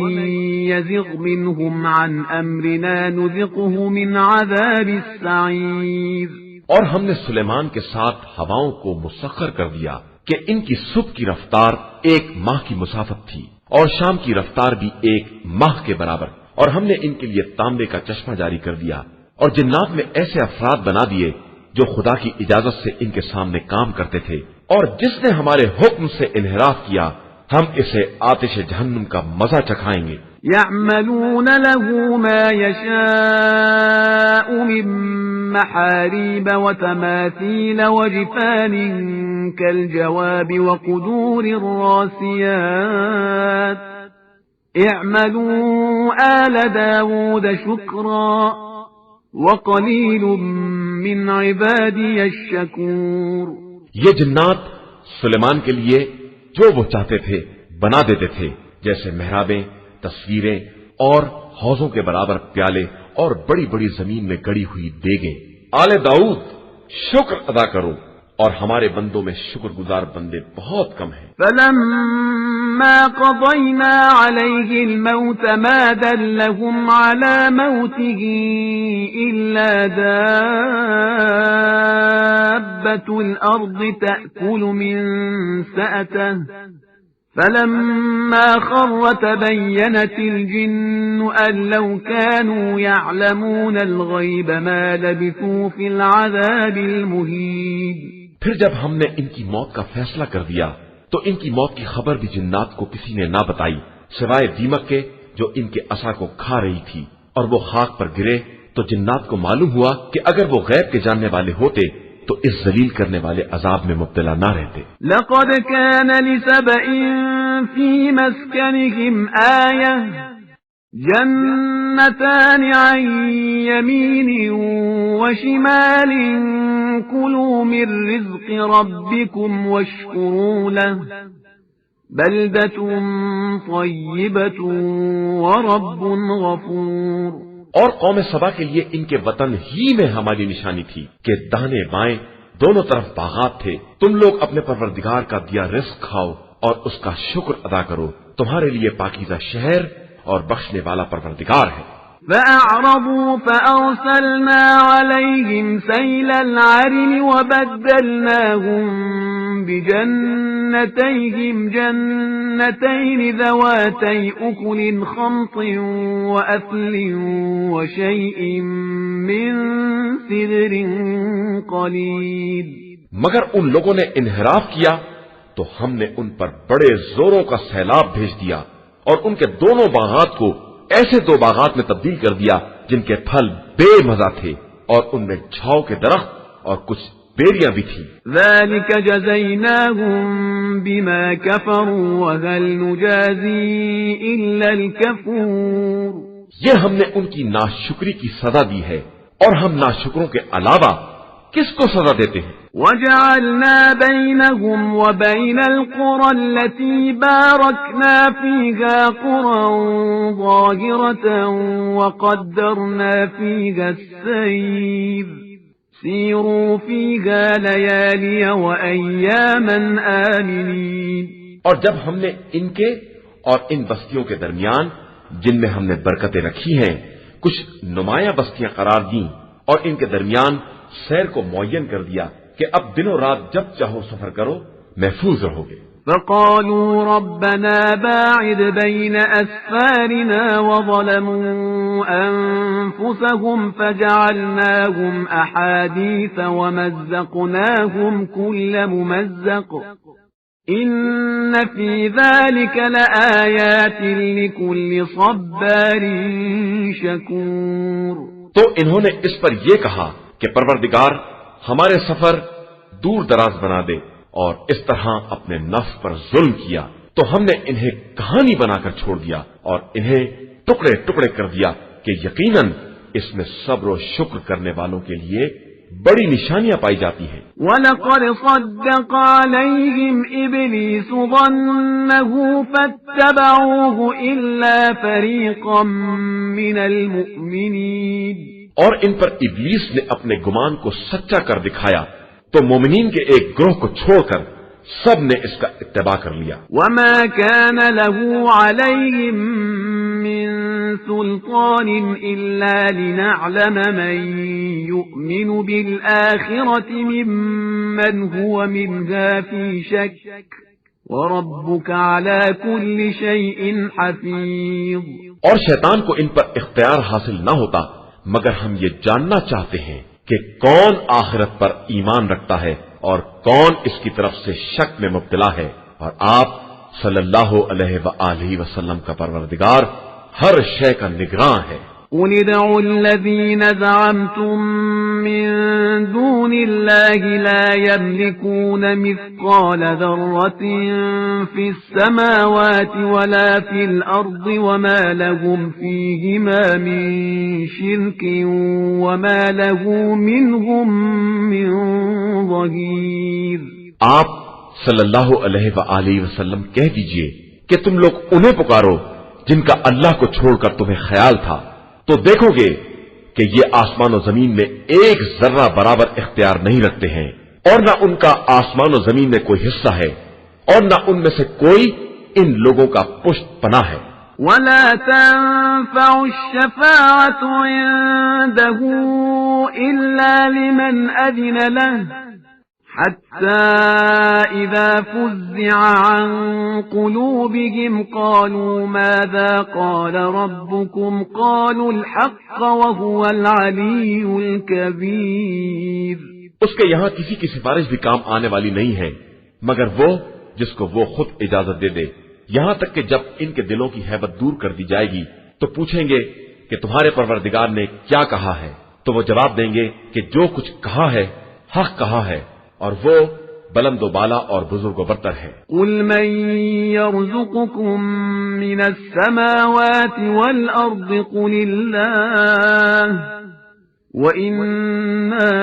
يَزِغْ مِنْهُمْ عَنْ أَمْرِنَا نُذِقْهُ مِنْ عَذَابِ السَّعِيرِ. اور ہم نے سلیمان کے ساتھ ہواؤں کو مسخر کر دیا کہ ان کی صبح کی رفتار 1 ماہ کی مسافت تھی اور شام کی رفتار بھی 1 ماہ کے برابر، اور ہم نے ان کے لیے تانبے کا چشمہ جاری کر دیا، اور جنات میں ایسے افراد بنا دیے جو خدا کی اجازت سے ان کے سامنے کام کرتے تھے، اور جس نے ہمارے حکم سے انحراف کیا ہم اسے آتش جہنم کا مزہ چکھائیں گے. يعملون له ما يشاء من محاريب وتماثيل وجفان كالجواب وقدور الراسيات اعملوا آل داود شكرا وقليل من عبادي الشكور. یہ جنات سلیمان کے لیے جو وہ چاہتے تھے بنا دیتے تھے، جیسے محرابیں، تصویریں اور حوضوں کے برابر پیالے اور بڑی بڑی زمین میں گڑی ہوئی دیگیں۔ آل داؤد شکر ادا کرو، اور ہمارے بندوں میں شکر گزار بندے بہت کم ہیں۔ فلما قضينا عليه الموت ما دلهم على موته إلا دابة الأرض تأكل من سأته فلما خر تبينت الجن أن لو كانوا يعلمون الغيب ما لبثوا في العذاب المهين۔ پھر جب ہم نے ان کی موت کا فیصلہ کر دیا تو ان کی موت کی خبر بھی جنات کو کسی نے نہ بتائی سوائے دیمک کے جو ان کے عصا کو کھا رہی تھی، اور وہ خاک پر گرے تو جنات کو معلوم ہوا کہ اگر وہ غیب کے جاننے والے ہوتے تو اس ذلیل کرنے والے عذاب میں مبتلا نہ رہتے۔ لقد كان لسبإ في مسكنهم آية جنتان عن يمين وشمال كلوا من رزق ربكم واشكروا له بلدة طيبة ورب غفور۔ اور قوم سبا کے لیے ان کے وطن ہی میں ہماری نشانی تھی کہ دانے بائیں دونوں طرف باغات تھے، تم لوگ اپنے پروردگار کا دیا رزق کھاؤ اور اس کا شکر ادا کرو، تمہارے لیے پاکیزہ شہر اور بخشنے والا پروردگار ہے۔ فأعرضوا فأرسلنا عليهم سيل العرم وبدلناهم بجنتيهم جنتين ذواتي أكل خمط وأثل وشيء من سدر قليل۔ مگر ان لوگوں نے انحراف کیا تو ہم نے ان پر بڑے زوروں کا سیلاب بھیج دیا اور ان کے دونوں باغات کو ایسے دو باغات میں تبدیل کر دیا جن کے پھل بے مزہ تھے اور ان میں جھاؤ کے درخت اور کچھ بیریاں بھی تھی۔ ذلك جزيناهم بما كفروا وهل نجازي إلا الكفور۔ یہ ہم نے ان کی ناشکری کی سزا دی ہے اور ہم ناشکروں کے علاوہ کس کو سزا دیتے ہیں؟ وجعلنا بينهم وبين القرى التي باركنا فيها قرى ظاهرة وقدرنا فيها السير سيروا فيها ليالي وأياما آمنين۔ اور جب ہم نے ان کے اور ان بستیوں کے درمیان جن میں ہم نے برکتیں رکھی ہیں کچھ نمایاں بستیاں قرار دیں اور ان کے درمیان سیر کو معین کر دیا کہ اب دن و رات جب چاہو سفر کرو محفوظ رہو گے۔ فقالوا ربنا باعد بين أسفارنا وظلموا أنفسهم فجعلناهم أحاديث ومزقناهم كل ممزق إن في ذلك لآيات لكل صبار شكور۔ تو انہوں نے اس پر یہ کہا کہ پروردگار ہمارے سفر دور دراز بنا دے، اور اس طرح اپنے نفس پر ظلم کیا تو ہم نے انہیں کہانی بنا کر چھوڑ دیا اور انہیں ٹکڑے ٹکڑے کر دیا کہ یقیناً اس میں صبر و شکر کرنے والوں کے لیے بڑی نشانیاں پائی جاتی ہیں۔ وَلَقَدْ صَدَّقَ عَلَيْهِمْ إِبْلِيسُ ظَنَّهُ فَاتَّبَعُوهُ إِلَّا فَرِيقًا مِّنَ الْمُؤْمِنِينَ۔ اور ان پر ابلیس نے اپنے گمان کو سچا کر دکھایا تو مومنین کے ایک گروہ کو چھوڑ کر سب نے اس کا اتباع کر لیا۔ وَمَا كَانَ لَهُ عَلَيْهِمْ مِنْ سُلْطَانٍ إِلَّا لِنَعْلَمَ مَنْ يُؤْمِنُ بِالْآخِرَةِ مِمَّنْ هُوَ مِنْهَا فِي شَكٍّ وَرَبُّكَ عَلَى كُلِّ شَيْءٍ حَفِيظٌ۔ اور شیطان کو ان پر اختیار حاصل نہ ہوتا مگر ہم یہ جاننا چاہتے ہیں کہ کون آخرت پر ایمان رکھتا ہے اور کون اس کی طرف سے شک میں مبتلا ہے، اور آپ صلی اللہ علیہ وآلہ وسلم کا پروردگار ہر شے کا نگراں ہے۔ قُلِ ادْعُوا الَّذِينَ زَعَمْتُم مِّن دُونِ اللَّهِ لَا يَمْلِكُونَ مِثْقَالَ ذَرَّةٍ فِي السَّمَاوَاتِ وَلَا فِي الْأَرْضِ وَمَا لَهُمْ فِيهِمَا مِن شِرْكٍ وَمَا لَهُ مِنْهُم مِّن ظَهِيرٍ۔ آپ صلی اللہ علیہ وآلہ وسلم کہہ دیجئے کہ تم لوگ انہیں پکارو جن کا اللہ کو چھوڑ کر تمہیں خیال تھا، تو دیکھو گے کہ یہ آسمان و زمین میں ایک ذرہ برابر اختیار نہیں رکھتے ہیں، اور نہ ان کا آسمان و زمین میں کوئی حصہ ہے، اور نہ ان میں سے کوئی ان لوگوں کا پشت پناہ ہے۔ ولا تنفع الشفاعة عنده إلا لمن أذن له حتى إذا فزع عن قلوبهم قالوا ماذا قال ربكم قالوا الحق وهو العلي الكبير۔ اس کے یہاں کسی کی سفارش بھی کام آنے والی نہیں ہے مگر وہ جس کو وہ خود اجازت دے دے، یہاں تک کہ جب ان کے دلوں کی ہیبت دور کر دی جائے گی تو پوچھیں گے کہ تمہارے پروردگار نے کیا کہا ہے، تو وہ جواب دیں گے کہ جو کچھ کہا ہے حق کہا ہے، اور وہ بلند و بالا اور بزرگ و برتر ہے۔ قل من يرزقكم من السماوات والأرض قل الله وَإِنَّا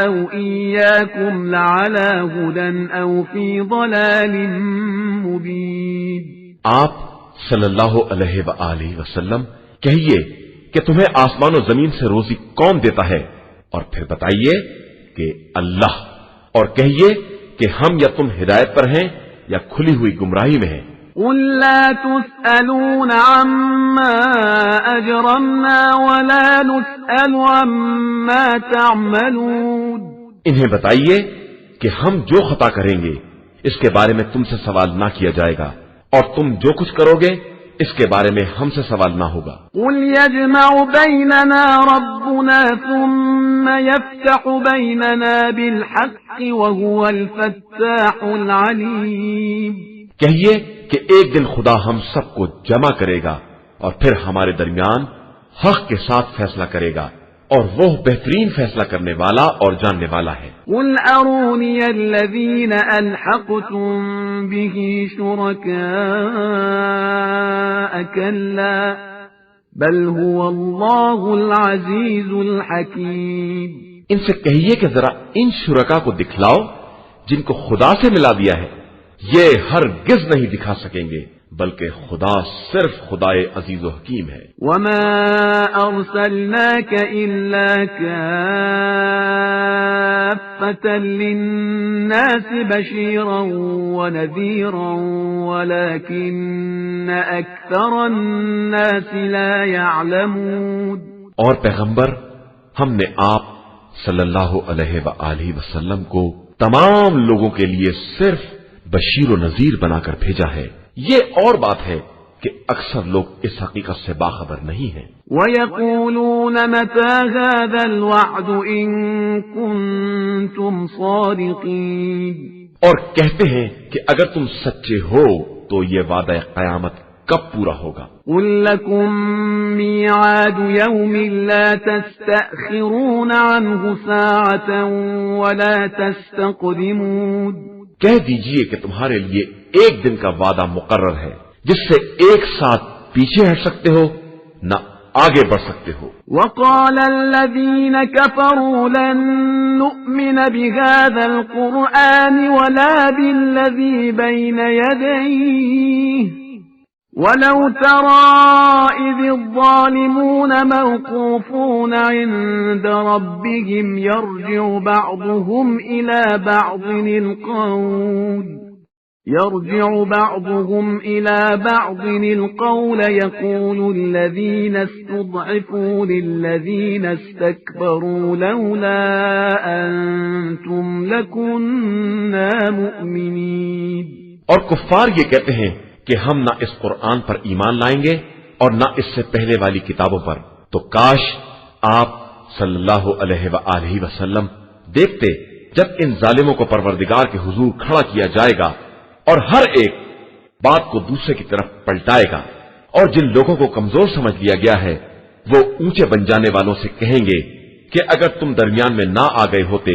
أَوْ إِيَّاكُمْ لَعَلَى هُدًى أَوْ فِي ضَلَالٍ مُبِينٍ۔ آپ صلی اللہ علیہ وآلہ وسلم کہیے کہ تمہیں آسمان و زمین سے روزی کون دیتا ہے، اور پھر بتائیے کہ اللہ، اور کہیے کہ ہم یا تم ہدایت پر ہیں یا کھلی ہوئی گمراہی میں ہیں۔ قل لا تسألون عما أجرمنا ولا نسأل عما تعملون۔ انہیں بتائیے کہ ہم جو خطا کریں گے اس کے بارے میں تم سے سوال نہ کیا جائے گا، اور تم جو کچھ کرو گے اس کے بارے میں ہم سے سوال نہ ہوگا۔ قل يجمع بيننا ربنا ثم يفتح بيننا بالحق وهو الفتاح العليم۔ کہیے کہ ایک دن خدا ہم سب کو جمع کرے گا اور پھر ہمارے درمیان حق کے ساتھ فیصلہ کرے گا، اور وہ بہترین فیصلہ کرنے والا اور جاننے والا ہے۔ قل أروني الذين ألحقتم به شركاء كلا بل هو الله العزيز الحكيم۔ ان سے کہیے کہ ذرا ان شرکا کو دکھلاؤ جن کو خدا سے ملا دیا ہے، یہ ہرگز نہیں دکھا سکیں گے بلکہ خدا صرف خدائے عزیز و حکیم ہے۔ وما أرسلناك إلا كافة للناس بشيرا ونذيرا ولكن أكثر الناس لا يعلمون۔ اور پیغمبر، ہم نے آپ صلی اللہ علیہ وآلہ وسلم کو تمام لوگوں کے لیے صرف بشیر و نذیر بنا کر بھیجا ہے، یہ اور بات ہے کہ اکثر لوگ اس حقیقت سے باخبر نہیں ہیں۔ وَيَقُولُونَ مَتَى هَذَا الْوَعْدُ إِن كُنتُمْ صَادِقِينَ۔ اور کہتے ہیں کہ اگر تم سچے ہو تو یہ وعدہ قیامت کب پورا ہوگا؟ قُل لَّكُم مِّيعَادُ يَوْمٍ لَّا تَسْتَأْخِرُونَ عَنْهُ سَاعَةً وَلَا تَسْتَقْدِمُونَ۔ کہہ دیجئے کہ تمہارے لیے ایک دن کا وعدہ مقرر ہے جس سے ایک ساتھ پیچھے ہٹ سکتے ہو نہ آگے بڑھ سکتے ہو۔ وقال الذين كفروا لن نؤمن بهذا القرآن ولا بالذي بين يديه ولو ترى إذ الظالمون موقوفون عند ربهم يرجع بعضهم إلى بعض القول يقول الذين استضعفوا للذين استكبروا لولا أنتم لكنا مؤمنين۔ اور کفار یہ کہتے ہیں کہ ہم نہ اس قرآن پر ایمان لائیں گے اور نہ اس سے پہلے والی کتابوں پر، تو کاش آپ صلی اللہ علیہ وآلہ وسلم دیکھتے جب ان ظالموں کو پروردگار کے حضور کھڑا کیا جائے گا اور ہر ایک بات کو دوسرے کی طرف پلٹائے گا، اور جن لوگوں کو کمزور سمجھ لیا گیا ہے وہ اونچے بن جانے والوں سے کہیں گے کہ اگر تم درمیان میں نہ آ گئے ہوتے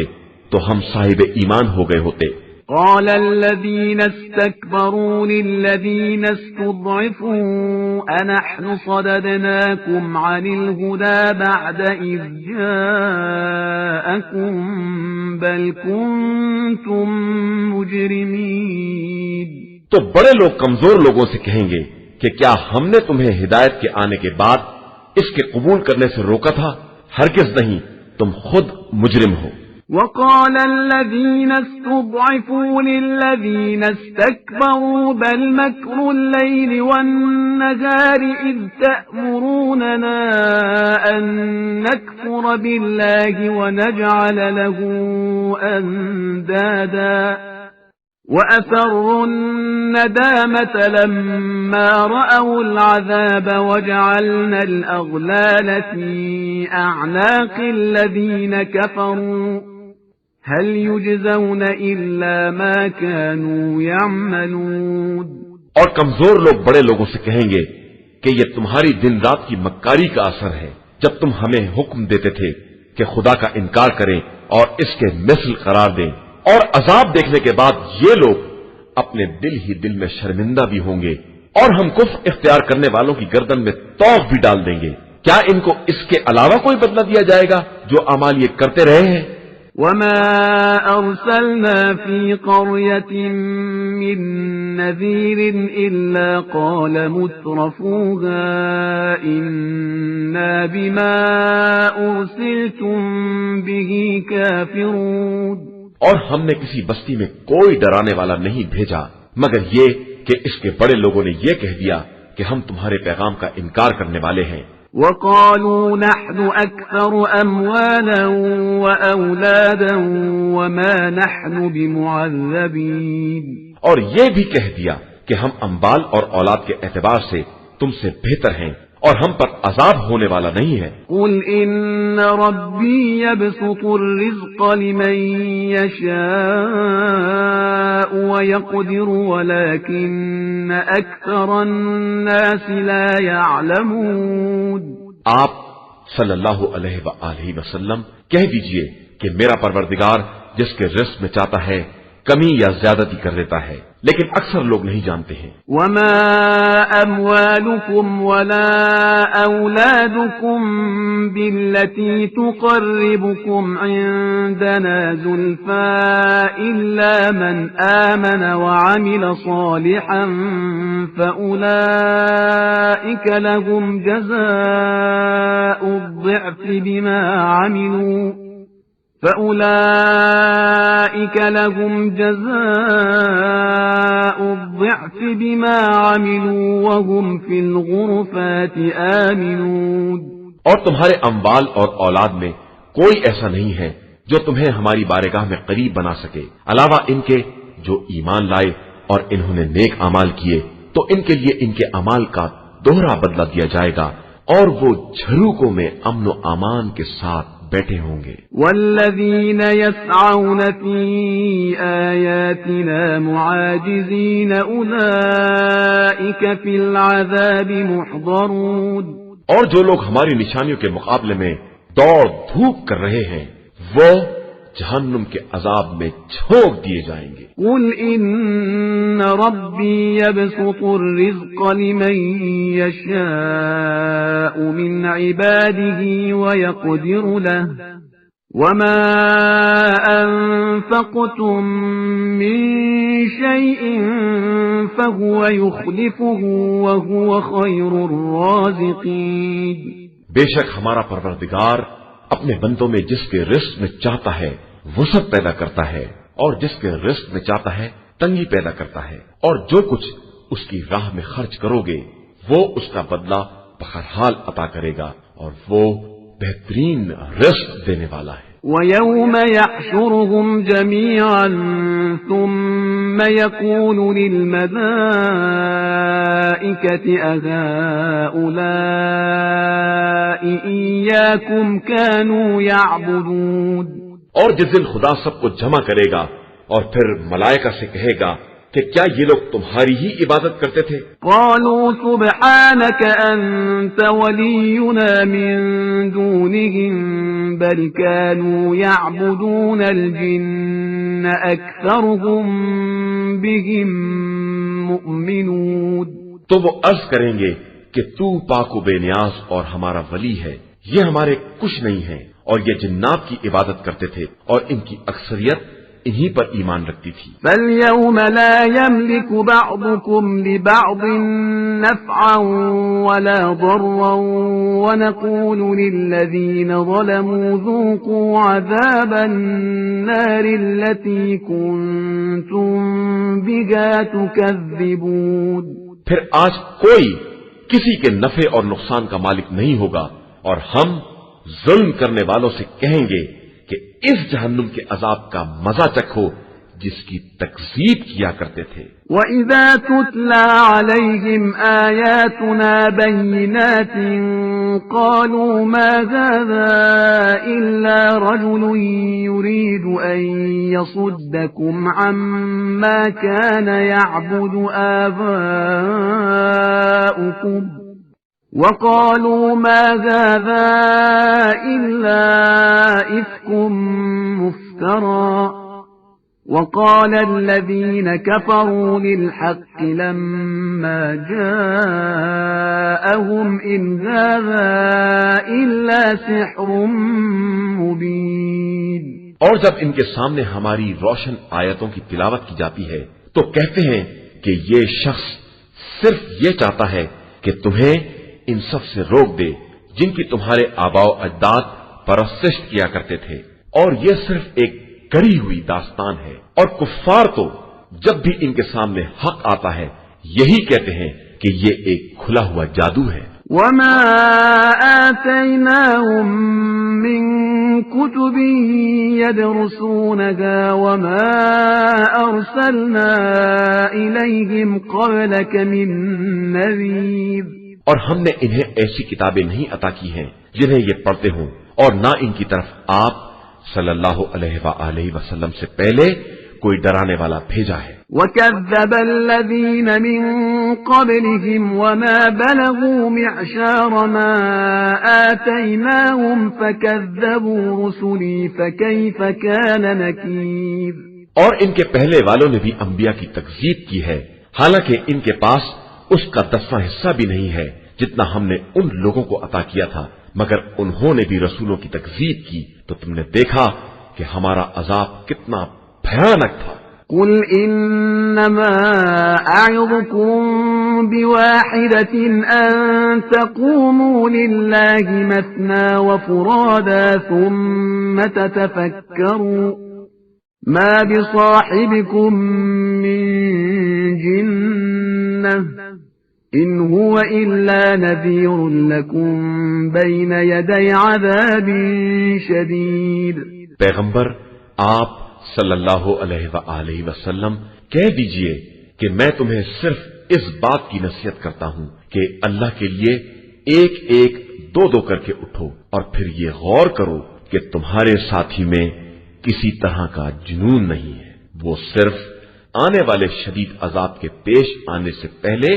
تو ہم صاحب ایمان ہو گئے ہوتے۔ قال الذين استكبروا للذين استضعفوا أنحن صددناكم عن الهدى بعد إذ جاءكم بل كنتم مجرمين۔ تو بڑے لوگ کمزور لوگوں سے کہیں گے کہ کیا ہم نے تمہیں ہدایت کے آنے کے بعد اس کے قبول کرنے سے روکا تھا؟ ہرگز نہیں، تم خود مجرم ہو۔ وقال الذين استضعفوا للذين استكبروا بل مكر الليل والنهار إذ تأمروننا أن نكفر بالله ونجعل له أندادا وأسروا الندامة لما رأوا العذاب وجعلنا الأغلال في أعناق الذين كفروا هل يجزون إلا ما كانوا يعملون۔ اور کمزور لوگ بڑے لوگوں سے کہیں گے کہ یہ تمہاری دن رات کی مکاری کا اثر ہے، جب تم ہمیں حکم دیتے تھے کہ خدا کا انکار کریں اور اس کے مثل قرار دیں، اور عذاب دیکھنے کے بعد یہ لوگ اپنے دل ہی دل میں شرمندہ بھی ہوں گے، اور ہم کفر اختیار کرنے والوں کی گردن میں توق بھی ڈال دیں گے۔ کیا ان کو اس کے علاوہ کوئی بدلہ دیا جائے گا جو اعمال یہ کرتے رہے ہیں؟ وما أرسلنا في قرية من نذير إلا قال مترفوها إنا بما أرسلتم به كافرون۔ اور ہم نے کسی بستی میں کوئی ڈرانے والا نہیں بھیجا مگر یہ کہ اس کے بڑے لوگوں نے یہ کہہ دیا کہ ہم تمہارے پیغام کا انکار کرنے والے ہیں۔ وقالوا نحن أكثر أموالا وأولادا وما نحن بمعذبين۔ اور یہ بھی کہہ دیا کہ ہم اموال اور اولاد کے اعتبار سے تم سے بہتر ہیں اور ہم پر عذاب ہونے والا نہیں ہے۔ قل إن ربي يبسط الرزق لمن يشاء ويقدر ولكن أكثر الناس لا يعلمون۔ آپ صلی اللہ علیہ وآلہ وسلم کہہ دیجئے کہ میرا پروردگار جس کے رزق میں چاہتا ہے کمی یا زیادتی کر دیتا ہے، لیکن اکثر لوگ نہیں جانتے ہیں۔ وما أموالكم ولا أولادكم بالتي تقربكم عندنا زلفى إلا من آمن وعمل صالحا فأولئك لهم جزاء الضعف بما عملوا وهم في الغرفات آمنون۔ اور تمہارے اموال اور اولاد میں کوئی ایسا نہیں ہے جو تمہیں ہماری بارگاہ میں قریب بنا سکے علاوہ ان کے جو ایمان لائے اور انہوں نے نیک اعمال کیے، تو ان کے لیے ان کے اعمال کا دوہرا بدلہ دیا جائے گا اور وہ جھروکوں میں امن و امان کے ساتھ بیٹھے ہوں گے۔ والذین یسعون فی آیاتنا معاجزین اولئک فی العذاب محضرون۔ اور جو لوگ ہماری نشانیوں کے مقابلے میں دوڑ دھوپ کر رہے ہیں وہ جہنم کے عذاب میں جھونک دیے جائیں گے۔ قل ان ربی یبسط الرزق لمن یشاء من عباده ویقدر له وما انفقتم من شیء فهو یخلفه وهو خیر الرازقین۔ بے شک ہمارا پروردگار اپنے بندوں میں جس کے رزق میں چاہتا ہے وسعت پیدا کرتا ہے اور جس کے رزق میں چاہتا ہے تنگی پیدا کرتا ہے، اور جو کچھ اس کی راہ میں خرچ کرو گے وہ اس کا بدلہ بہرحال عطا کرے گا اور وہ بہترین رزق دینے والا ہے۔ وَيَوْمَ يَحْشُرُهُمْ جَمِيعًا ثُمَّ يَقُولُ لِلْمَلَائِكَةِ أَهَؤُلَاءِ إِيَّاكُمْ كَانُوا يَعْبُدُونَ۔ اور جس دن خدا سب کو جمع کرے گا اور پھر ملائکہ سے کہے گا کہ کیا یہ لوگ تمہاری ہی عبادت کرتے تھے؟ قالوا سبحانك أنت ولينا من دونهم بل كانوا يعبدون الجن أكثرهم بهم مؤمنون۔ تو وہ عرض کریں گے کہ تو پاک و بے نیاز اور ہمارا ولی ہے، یہ ہمارے کچھ نہیں ہے، اور یہ جنات کی عبادت کرتے تھے اور ان کی اکثریت انہی پر ایمان رکھتی تھی۔ فَالْيَوْمَ لَا يَمْلِكُ بَعْضُكُمْ لِبَعْضٍ نَفْعًا وَلَا ضَرًّا وَنَقُولُ لِلَّذِينَ ظَلَمُوا ذُوقُوا عَذَابَ النَّارِ الَّتِي كُنتُم بِهَا تُكَذِّبُونَ۔ پھر آج کوئی کسی کے نفع اور نقصان کا مالک نہیں ہوگا، اور ہم ظلم کرنے والوں سے کہیں گے کہ اس جہنم کے عذاب کا مزہ چکھو جس کی تکذیب کیا کرتے تھے۔ وَإِذَا تُتْلَى عَلَيْهِمْ آيَاتُنَا بَيِّنَاتٍ قَالُوا مَا هَذَا إِلَّا رَجُلٌ يُرِيدُ أَن يَصُدَّكُمْ عَمَّا كَانَ يَعْبُدُ آبَاؤُكُمْ وَقَالُوا مَا هَذَا إِلَّا إِفْكٌ مُفْتَرًى وَقَالَ الَّذِينَ كَفَرُوا لِلْحَقِّ لَمَّا جَاءَهُمْ إِنْ هَذَا إِلَّا سِحْرٌ مُبِينٌ۔ اور جب ان کے سامنے ہماری روشن آیتوں کی تلاوت کی جاتی ہے تو کہتے ہیں کہ یہ شخص صرف یہ چاہتا ہے کہ تمہیں ان سب سے روک دے جن کی تمہارے آباء و اجداد پرستش کیا کرتے تھے، اور یہ صرف ایک گڑھی ہوئی داستان ہے۔ اور کفار تو جب بھی ان کے سامنے حق آتا ہے یہی کہتے ہیں کہ یہ ایک کھلا ہوا جادو ہے۔ وَمَا آتَيْنَاهُمْ مِنْ كُتُبٍ يَدْرُسُونَهَا وَمَا أَرْسَلْنَا إِلَيْهِمْ قَبْلَكَ مِنْ نَذِيرٍ۔ اور ہم نے انہیں ایسی کتابیں نہیں عطا کی ہیں جنہیں یہ پڑھتے ہوں، اور نہ ان کی طرف آپ صلی اللہ علیہ وآلہ وسلم سے پہلے کوئی ڈرانے والا بھیجا ہے۔ وَكَذَّبَ الَّذِينَ مِن قَبْلِهِمْ وَمَا بَلَغُوا مِعْشَارَ مَا آتَيْنَاهُمْ فَكَذَّبُوا رُسُلِي فَكَيْفَ كَانَ نَكِيرِ۔ اور ان کے پہلے والوں نے بھی انبیاء کی تکذیب کی ہے، حالانکہ ان کے پاس اس کا 10واں حصہ بھی نہیں ہے جتنا ہم نے ان لوگوں کو عطا کیا تھا، مگر انہوں نے بھی رسولوں کی تکذیب کی تو تم نے دیکھا کہ ہمارا عذاب کتنا بھیانک تھا۔ قُلْ إِنَّمَا أَعِظُكُمْ بِوَاحِدَةٍ أَن تَقُومُوا لِلَّهِ مَثْنَى وَفُرَادَى ثُمَّ تَتَفَكَّرُوا مَا بِصَاحِبِكُم مِّن جِنَّةٍ إِنْ هُوَ إِلَّا نَذِيرٌ لَكُمْ بَيْنَ يَدَيْ عَذَابٍ شَدِيدٍ۔ پیغمبر آپ صلی اللہ علیہ وآلہ وسلم کہہ دیجئے کہ میں تمہیں صرف اس بات کی نصیحت کرتا ہوں کہ اللہ کے لیے ایک ایک دو دو کر کے اٹھو، اور پھر یہ غور کرو کہ تمہارے ساتھی میں کسی طرح کا جنون نہیں ہے، وہ صرف آنے والے شدید عذاب کے پیش آنے سے پہلے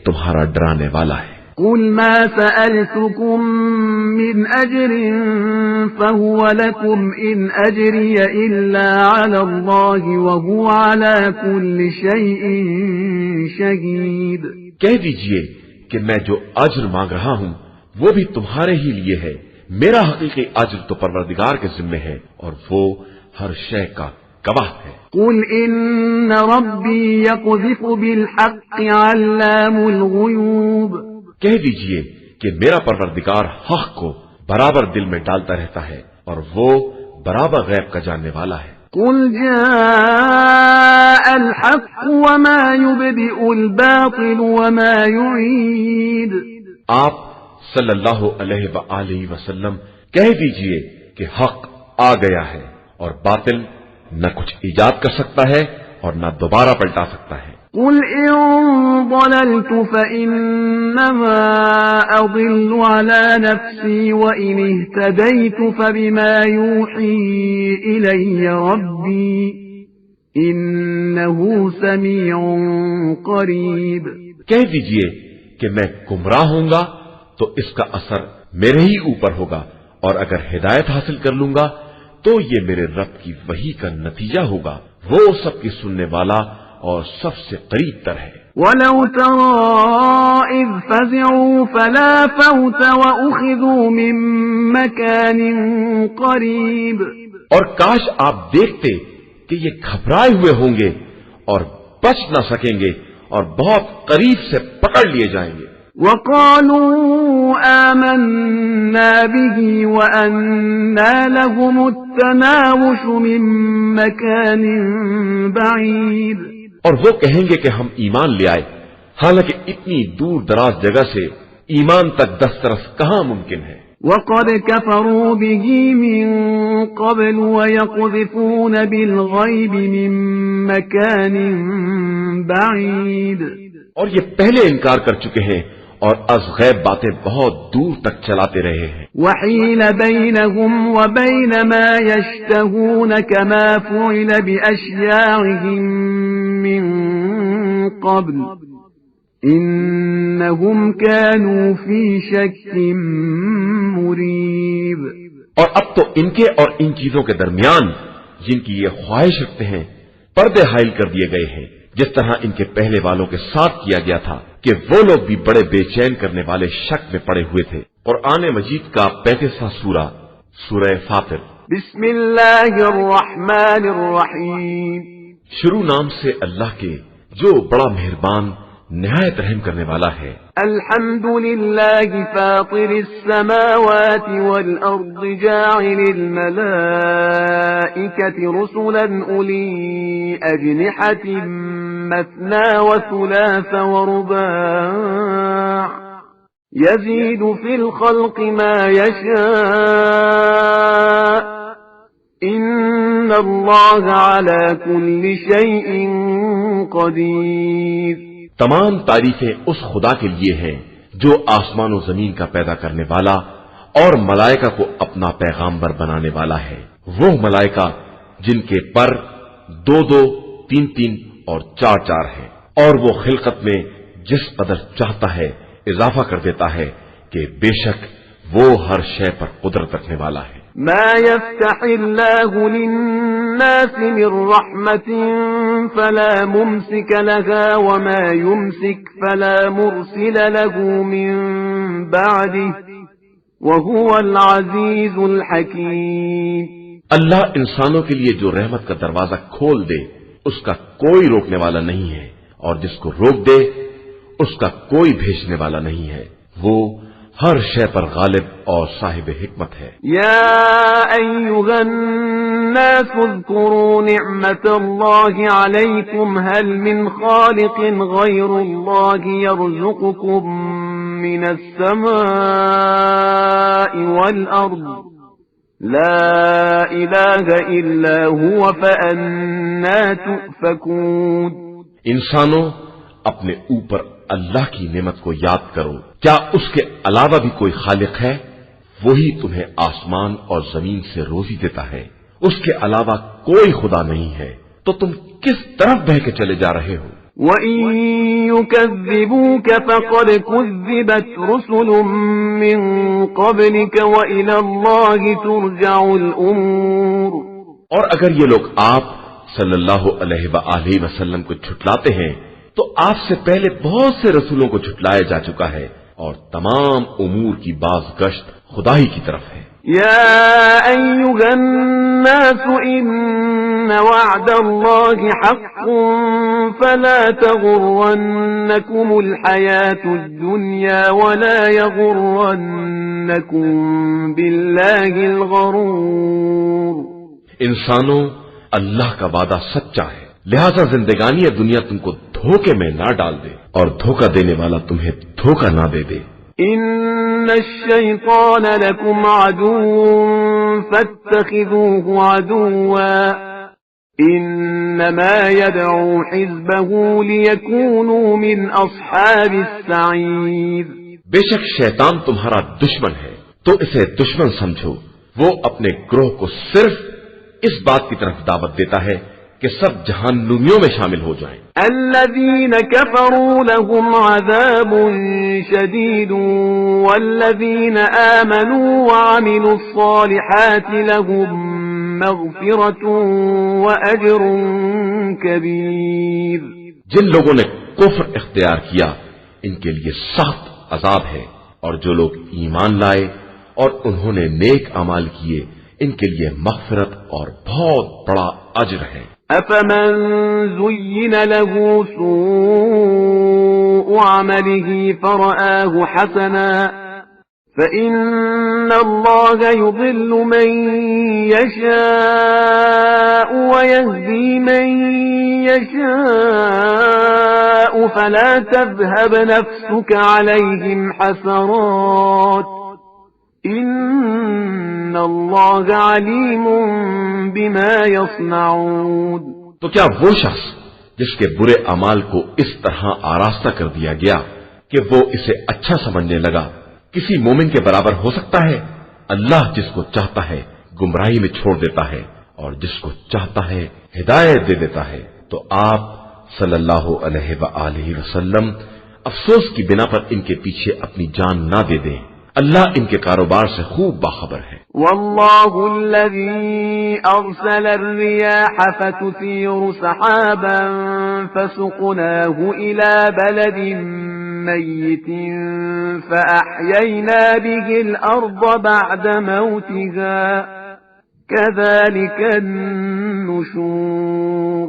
تمہارا ڈرانے والا ہے۔ قُلْ مَا سَأَلْتُكُم مِّنْ أَجْرٍ فَهُوَ لَكُمْ إِنْ أَجْرِيَ إِلَّا عَلَى اللَّهِ وَهُوَ عَلَى كُلِّ شَيْءٍ شَهِيدٌ۔ کہہ دیجئے کہ میں جو اجر مانگ رہا ہوں وہ بھی تمہارے ہی لیے ہے، میرا حقیقی اجر تو پروردگار کے ذمے ہے اور وہ ہر شے کا گواہ ہے۔ قُلْ إِنَّ رَبِّي يَقْذِفُ بِالْحَقِّ عَلَّامُ الْغُيُوبِ۔ کہہ دیجئے کہ میرا پروردگار حق کو برابر دل میں ڈالتا رہتا ہے اور وہ برابر غیب کا جاننے والا ہے۔ قُلْ جَاءَ الْحَقُّ وَمَا يُبْدِئُ الْبَاطِلُ وَمَا يُعِيدُ۔ آپ صلی اللہ علیہ وآلہ وسلم کہہ دیجئے کہ حق آ گیا ہے اور باطل نہ کچھ ایجاد کر سکتا ہے اور نہ دوبارہ پلٹا سکتا ہے۔ قُلْ إِن ضَلَلْتُ فَإِنَّمَا أَضِلُّ عَلَى نَفْسِي وَإِنِ اهْتَدَيْتُ فَبِمَا يُوحِي إِلَيَّ رَبِّي إِنَّهُ سَمِيعٌ قَرِيبٌ۔ کہہ دیجئے کہ میں گمراہ ہوں گا تو اس کا اثر میرے ہی اوپر ہوگا، اور اگر ہدایت حاصل کر لوں گا تو یہ میرے رب کی وحی کا نتیجہ ہوگا، وہ سب کی سننے والا اور سب سے قریب تر ہے۔ وَلَوْ تَرَىٰ إِذْ فَزِعُوا فَلَا فَوْتَ وَأُخِذُوا مِن مَّكَانٍ قَرِيبٍ۔ اور کاش آپ دیکھتے کہ یہ گھبرائے ہوئے ہوں گے اور بچ نہ سکیں گے اور بہت قریب سے پکڑ لیے جائیں گے. وقالوا آمنا به وأنى لهم التناوش من مكان بعيد. اور وہ کہیں گے کہ ہم ایمان لے آئے، حالانکہ اتنی دور دراز جگہ سے ایمان تک دسترس کہاں ممکن ہے. وقد كفروا به من قبل ويقذفون بالغيب من مكان بعيد. اور یہ پہلے انکار کر چکے ہیں اور از غیب باتیں بہت دور تک چلاتے رہے ہیں. وحيل بينهم وبين ما يشتهون كما فعل بأشياعهم من قبل إنهم كانوا في شك مريب. اور اب تو ان کے اور ان چیزوں کے درمیان جن کی یہ خواہش رکھتے ہیں پردے حائل کر دیے گئے ہیں، جس طرح ان کے پہلے والوں کے ساتھ کیا گیا تھا کہ وہ لوگ بھی بڑے بے چین کرنے والے شک میں پڑے ہوئے تھے. قرآن مجید کا 35واں سورہ، سورہ فاطر. بسم اللہ الرحمن الرحیم. شروع نام سے اللہ کے جو بڑا مہربان نہایت رحم کرنے والا ہے. الحمد للہ فاطر السماوات والارض جاعل الملائکة رسلا اولی اجنحة مثنى وثلاث ورباع يزيد في الخلق ما يشاء إن الله على كل شيء قدير. تمام تعریفیں اس خدا کے لیے ہیں جو آسمان و زمین کا پیدا کرنے والا اور ملائکہ کو اپنا پیغامبر بنانے والا ہے. وہ ملائکہ جن کے پر 2-2, 3-3 اور 4-4 ہیں، اور وہ خلقت میں جس قدر چاہتا ہے اضافہ کر دیتا ہے کہ بے شک وہ ہر شے پر قدرت رکھنے والا ہے. ما يفتح الله للناس من رحمة فلا ممسك لها وما يمسك فلا مرسل له من بعده وهو العزيز الحكيم. اللہ انسانوں کے لیے جو رحمت کا دروازہ کھول دے اس کا کوئی روکنے والا نہیں ہے، اور جس کو روک دے اس کا کوئی بھیجنے والا نہیں ہے. وہ ہر شے پر غالب اور صاحب حکمت ہے. یا ایھا الناس اذکروا نعمت اللہ علیکم هل من خالق غیر اللہ یرزقکم من السماء والارض لا الہ الا هو فأنا تؤفکون. انسانوں اپنے اوپر اللہ کی نعمت کو یاد کرو، کیا اس کے علاوہ بھی کوئی خالق ہے؟ وہی تمہیں آسمان اور زمین سے روزی دیتا ہے، اس کے علاوہ کوئی خدا نہیں ہے، تو تم کس طرف بہ کے چلے جا رہے ہو؟ وَإِن يُكَذِّبُوكَ فَقَدْ كُذِّبَتْ رُسُلٌ مِّن قَبْلِكَ وَإِلَى اللَّهِ تُرْجَعُ الْأُمُورُ. اور اگر یہ لوگ آپ صلی اللہ علیہ وآلہ وسلم کو جھٹلاتے ہیں تو آپ سے پہلے بہت سے رسولوں کو جھٹلایا جا چکا ہے، اور تمام امور کی باز گشت خدا ہی کی طرف ہے. یا ایھا الناس ان وعد اللہ حق فلا تغرنکم الحیاة الدنیا ولا یغرنکم باللہ الغرور. انسانوں، اللہ کا وعدہ سچا ہے، لہذا زندگانی دنیا تم کو دھوکے میں نہ ڈال دے اور دھوکہ دینے والا تمہیں دھوکہ نہ دے دے. ان الشیطان لکم عدو فاتخذوه عدوا انما يدعو حزبه ليكونوا من اصحاب السعیر. بے شک شیطان تمہارا دشمن ہے تو اسے دشمن سمجھو، وہ اپنے گروہ کو صرف اس بات کی طرف دعوت دیتا ہے کہ سب جہنمیوں میں شامل ہو جائیں. الذین کفروا لهم عذاب شدید والذین آمنوا وعملوا الصالحات لهم مغفرة وأجر کبیر. جن لوگوں نے کفر اختیار کیا ان کے لیے سخت عذاب ہے، اور جو لوگ ایمان لائے اور انہوں نے نیک اعمال کیے ان کے لیے مغفرت اور بہت بڑا اجر ہے. أفمن زين له سوء عمله فرآه حسنا فإن الله يضل من يشاء ويهدي من يشاء فلا تذهب نفسك عليهم حسرات إن الله عليم بما يصنعون. تو کیا وہ شخص جس کے برے اعمال کو اس طرح آراستہ کر دیا گیا کہ وہ اسے اچھا سمجھنے لگا کسی مومن کے برابر ہو سکتا ہے؟ اللہ جس کو چاہتا ہے گمراہی میں چھوڑ دیتا ہے اور جس کو چاہتا ہے ہدایت دے دیتا ہے. تو آپ صلی اللہ علیہ وآلہ وسلم افسوس کی بنا پر ان کے پیچھے اپنی جان نہ دے دیں. اللہ ان کے کاروبار سے خوب باخبر ہے. والله الذي أرسل الرياح فتثير سحابا فسقناه إلى بلد ميت فأحيينا به الأرض بعد موتها كذلك النشور.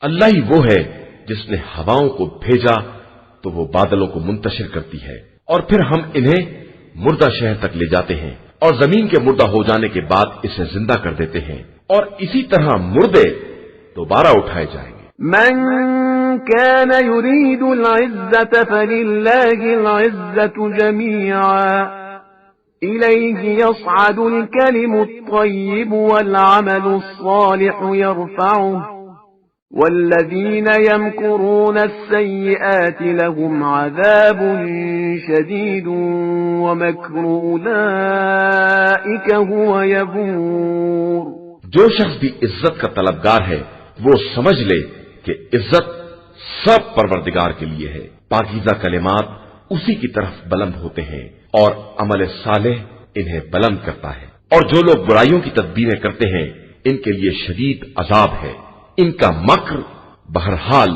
اللہ ہی وہ ہے جس نے ہواؤں کو بھیجا تو وہ بادلوں کو منتشر کرتی ہے اور پھر ہم انہیں مردہ شہر تک لے جاتے ہیں اور زمین کے مردہ ہو جانے کے بعد اسے زندہ کر دیتے ہیں اور اسی طرح مردے دوبارہ اٹھائے جائیں گے. من كان يريد العزة فلله العزة جميعا إليه يصعد الكلم الطيب والعمل الصالح يرفعه والذين يمكرون السيئات لهم عذاب شديد ومكر أولئك هو يبور. جو شخص بھی عزت کا طلبگار ہے وہ سمجھ لے کہ عزت سب پروردگار کے لیے ہے. پاکیزہ کلمات اسی کی طرف بلند ہوتے ہیں اور عمل صالح انہیں بلند کرتا ہے. اور جو لوگ برائیوں کی تدبیریں کرتے ہیں ان کے لیے شدید عذاب ہے. ان کا مکر بہرحال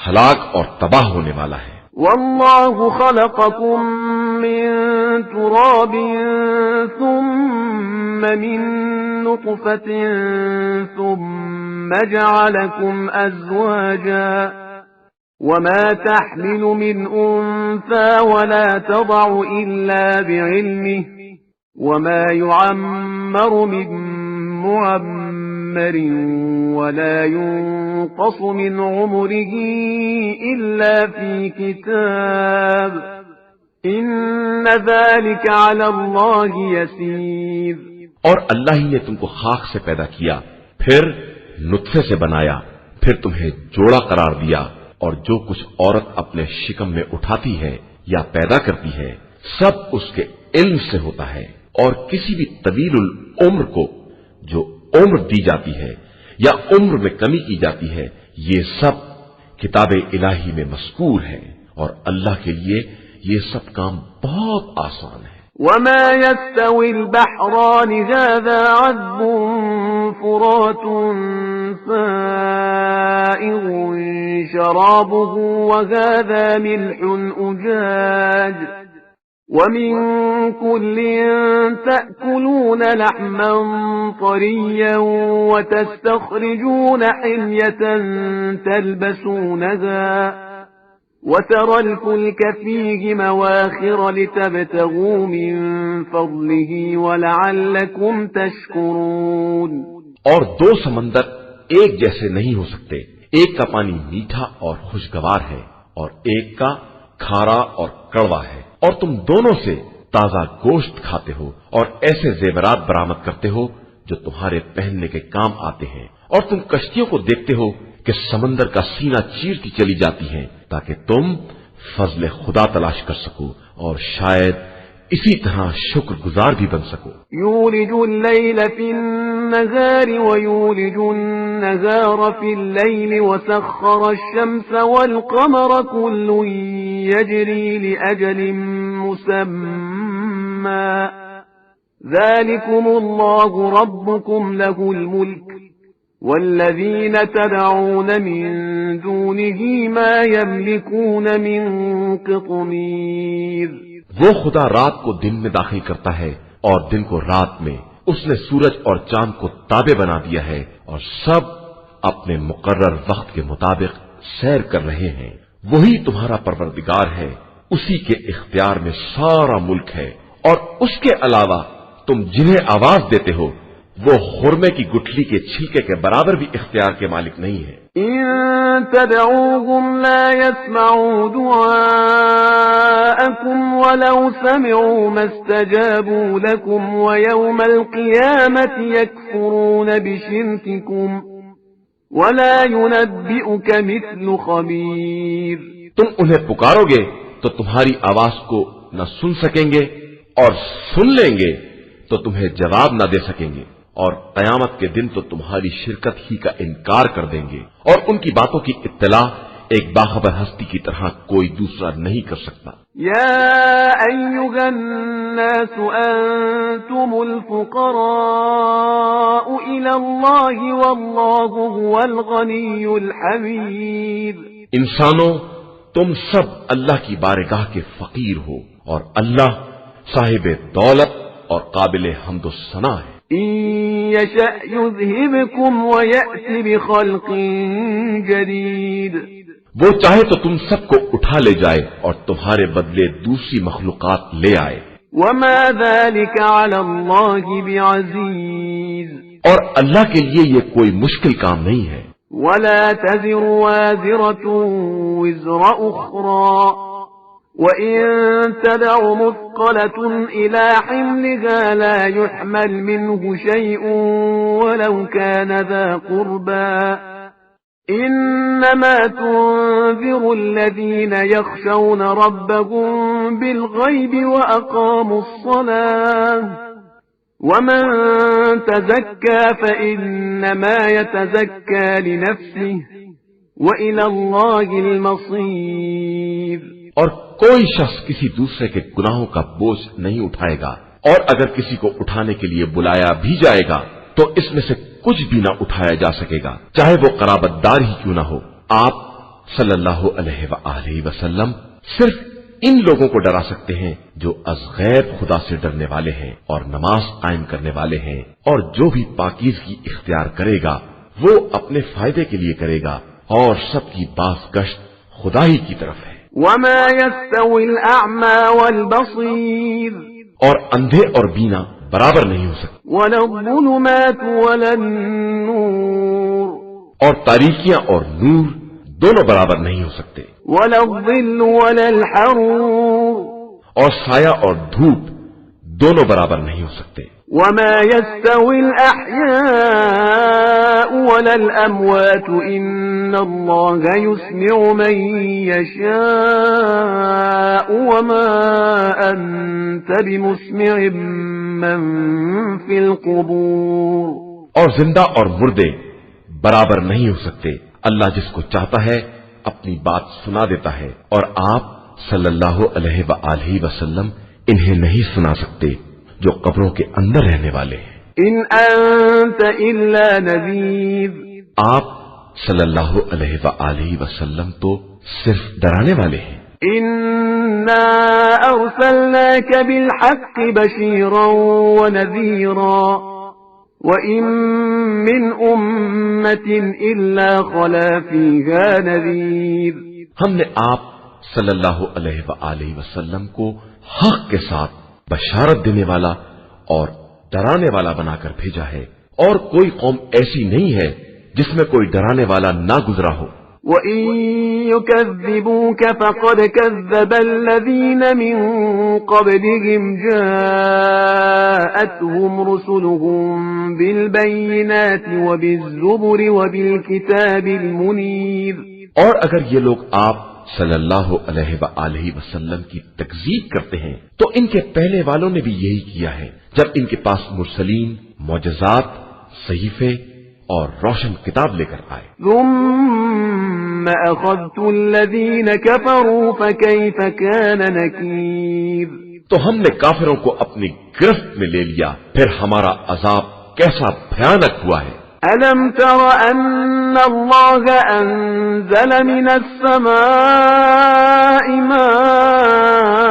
ہلاک اور تباہ ہونے والا ہے. والله خلقكم من تراب ثم من نطفة ثم جعلكم أزواجا وما تحمل من أنثى ولا تضع إلا بعلمه وما يعمر من معمر ولا ينقص من عمره إلا في كتاب إن ذلك على الله يسير. اور اللہ ہی نے تم کو خاک سے پیدا کیا پھر نطفے سے بنایا پھر تمہیں جوڑا قرار دیا اور جو کچھ عورت اپنے شکم میں اٹھاتی ہے یا پیدا کرتی ہے سب اس کے علم سے ہوتا ہے. اور کسی بھی طویل العمر کو جو عمر دی جاتی ہے یا عمر میں کمی کی جاتی ہے یہ سب کتاب الہی میں مذکور ہے اور اللہ کے لیے یہ سب کام بہت آسان ہے. وما يستوي البحران هذا عذب فرات سائغ شرابه وهذا ملح أجاج ومن كل تأكلون لحما طريا وتستخرجون حلية تلبسونها وترى الفلك فيه مواخر لتبتغوا من فضله ولعلكم تشكرون. اور دو سمندر ایک جیسے نہیں ہو سکتے. ایک کا پانی میٹھا اور خوشگوار ہے اور ایک کا کھارا اور کڑوا ہے اور تم دونوں سے تازہ گوشت کھاتے ہو اور ایسے زیورات برآمد کرتے ہو جو تمہارے پہننے کے کام آتے ہیں اور تم کشتیوں کو دیکھتے ہو کہ سمندر کا سینہ چیرتی چلی جاتی ہیں تاکہ تم فضل خدا تلاش کر سکو اور شاید اسی طرح شکر گزار بھی بن سکو. یولج اللیل فی النہار ویولج النہار فی اللیل وسخر الشمس والقمر کل یجری لأجل مسمى ذلكم الله ربكم له الملك والذين تدعون من دونه ما يملكون من قطمير. وہ خدا رات کو دن میں داخل کرتا ہے اور دن کو رات میں. اس نے سورج اور چاند کو تابع بنا دیا ہے اور سب اپنے مقرر وقت کے مطابق سیر کر رہے ہیں۔ وہی تمہارا پروردگار ہے، اسی کے اختیار میں سارا ملک ہے، اور اس کے علاوہ تم جنہیں آواز دیتے ہو وہ خرمے کی گٹھلی کے چھلکے کے برابر بھی اختیار کے مالک نہیں ہے۔ إن تدعوهم لا يسمعوا دعاءكم ولو سمعوا ما استجابوا لكم ويوم القيامة يكفرون بشرككم ولا ينبئك مثل خبير۔ تم انہیں پکارو گے تو تمہاری آواز کو نہ سن سکیں گے، اور سن لیں گے تو تمہیں جواب نہ دے سکیں گے، اور قیامت کے دن تو تمہاری شرکت ہی کا انکار کر دیں گے، اور ان کی باتوں کی اطلاع ایک باخبر ہستی کی طرح کوئی دوسرا نہیں کر سکتا۔ يا أيها الناس أنتم الفقراء إلى الله والله هو الغني الحميد۔ انسانوں، تم سب اللہ کی بارگاہ کے فقیر ہو، اور اللہ صاحب دولت اور قابل حمد و ثنا ہے۔ إن يشأ يذهبكم ويأت بخلق جديد۔ وہ چاہے تو تم سب کو اٹھا لے جائے اور تمہارے بدلے دوسری مخلوقات لے آئے۔ وما ذلك على الله بعزيز۔ اور اللہ کے لیے یہ کوئی مشکل کام نہیں ہے۔ ولا تزر وازرة وزر أخرى وإن تدع مثقلة إلى حملها لا يحمل منه شيء ولو كان ذا قربى إنما تنذر الذين يخشون ربهم بالغيب وأقاموا الصلاة ومن تزكى فإنما يتزكى لنفسه وإلى الله المصير۔ اور کوئی شخص کسی دوسرے کے گناہوں کا بوجھ نہیں اٹھائے گا، اور اگر کسی کو اٹھانے کے لیے بلایا بھی جائے گا تو اس میں سے کچھ بھی نہ اٹھایا جا سکے گا، چاہے وہ قرابت دار ہی کیوں نہ ہو۔ آپ صلی اللہ علیہ وآلہ وسلم صرف ان لوگوں کو ڈرا سکتے ہیں جو از غیب خدا سے ڈرنے والے ہیں اور نماز قائم کرنے والے ہیں، اور جو بھی پاکیزگی اختیار کرے گا وہ اپنے فائدے کے لیے کرے گا، اور سب کی باز گشت خدا ہی کی طرف ہے۔ وما يستوي الأعمى والبصير اور اندھے اور بینا برابر نہیں ہو سکتے، ولا الظلمات ولا النور اور تاریکیاں اور نور دونوں برابر نہیں ہو سکتے، ولا الظل ولا الحرور اور سایہ اور دھوپ دونوں برابر نہیں ہو سکتے۔ وما يستوي الأحياء ولا الأموات إن الله يسمع من يشاء وما أنت بمسمع من في القبور۔ اور زندہ اور مردے برابر نہیں ہو سکتے، اللہ جس کو چاہتا ہے اپنی بات سنا دیتا ہے، اور آپ صلی اللہ علیہ وآلہ وسلم انہیں نہیں سنا سکتے جو قبروں کے اندر رہنے والے ہیں۔ إن أنت إلا نذير۔ آپ صلی اللہ علیہ وآلہ وسلم تو صرف ڈرانے والے ہیں۔ إنا أرسلناك بالحق بشيرا ونذيرا وإن من أمة إلا خلا فيها نذير۔ ہم نے آپ صلی اللہ علیہ وآلہ وسلم کو حق کے ساتھ بشارت دینے والا اور ڈرانے والا بنا کر بھیجا ہے، اور کوئی قوم ایسی نہیں ہے جس میں کوئی ڈرانے والا نہ گزرا ہو۔ وَإِن يُكَذِّبُوكَ فَقَدْ كَذَّبَ الَّذِينَ مِن قَبْلِهِمْ جَاءَتْهُمْ رُسُلُهُم بِالْبَيِّنَاتِ وَبِالزُّبُرِ وَبِالْكِتَابِ الْمُنِيرِ۔ اور اگر یہ لوگ آپ صلی اللہ علیہ وآلہ وسلم کی تکذیب کرتے ہیں تو ان کے پہلے والوں نے بھی یہی کیا ہے، جب ان کے پاس مرسلین، معجزات، صحیفے اور روشن کتاب لے کر آئے۔ ثم أخذت الذين كفروا فكيف كان نكير۔ تو ہم نے کافروں کو اپنی گرفت میں لے لیا، پھر ہمارا عذاب کیسا بھیانک ہوا ہے۔ ألم تر أن الله أنزل من السماء ماء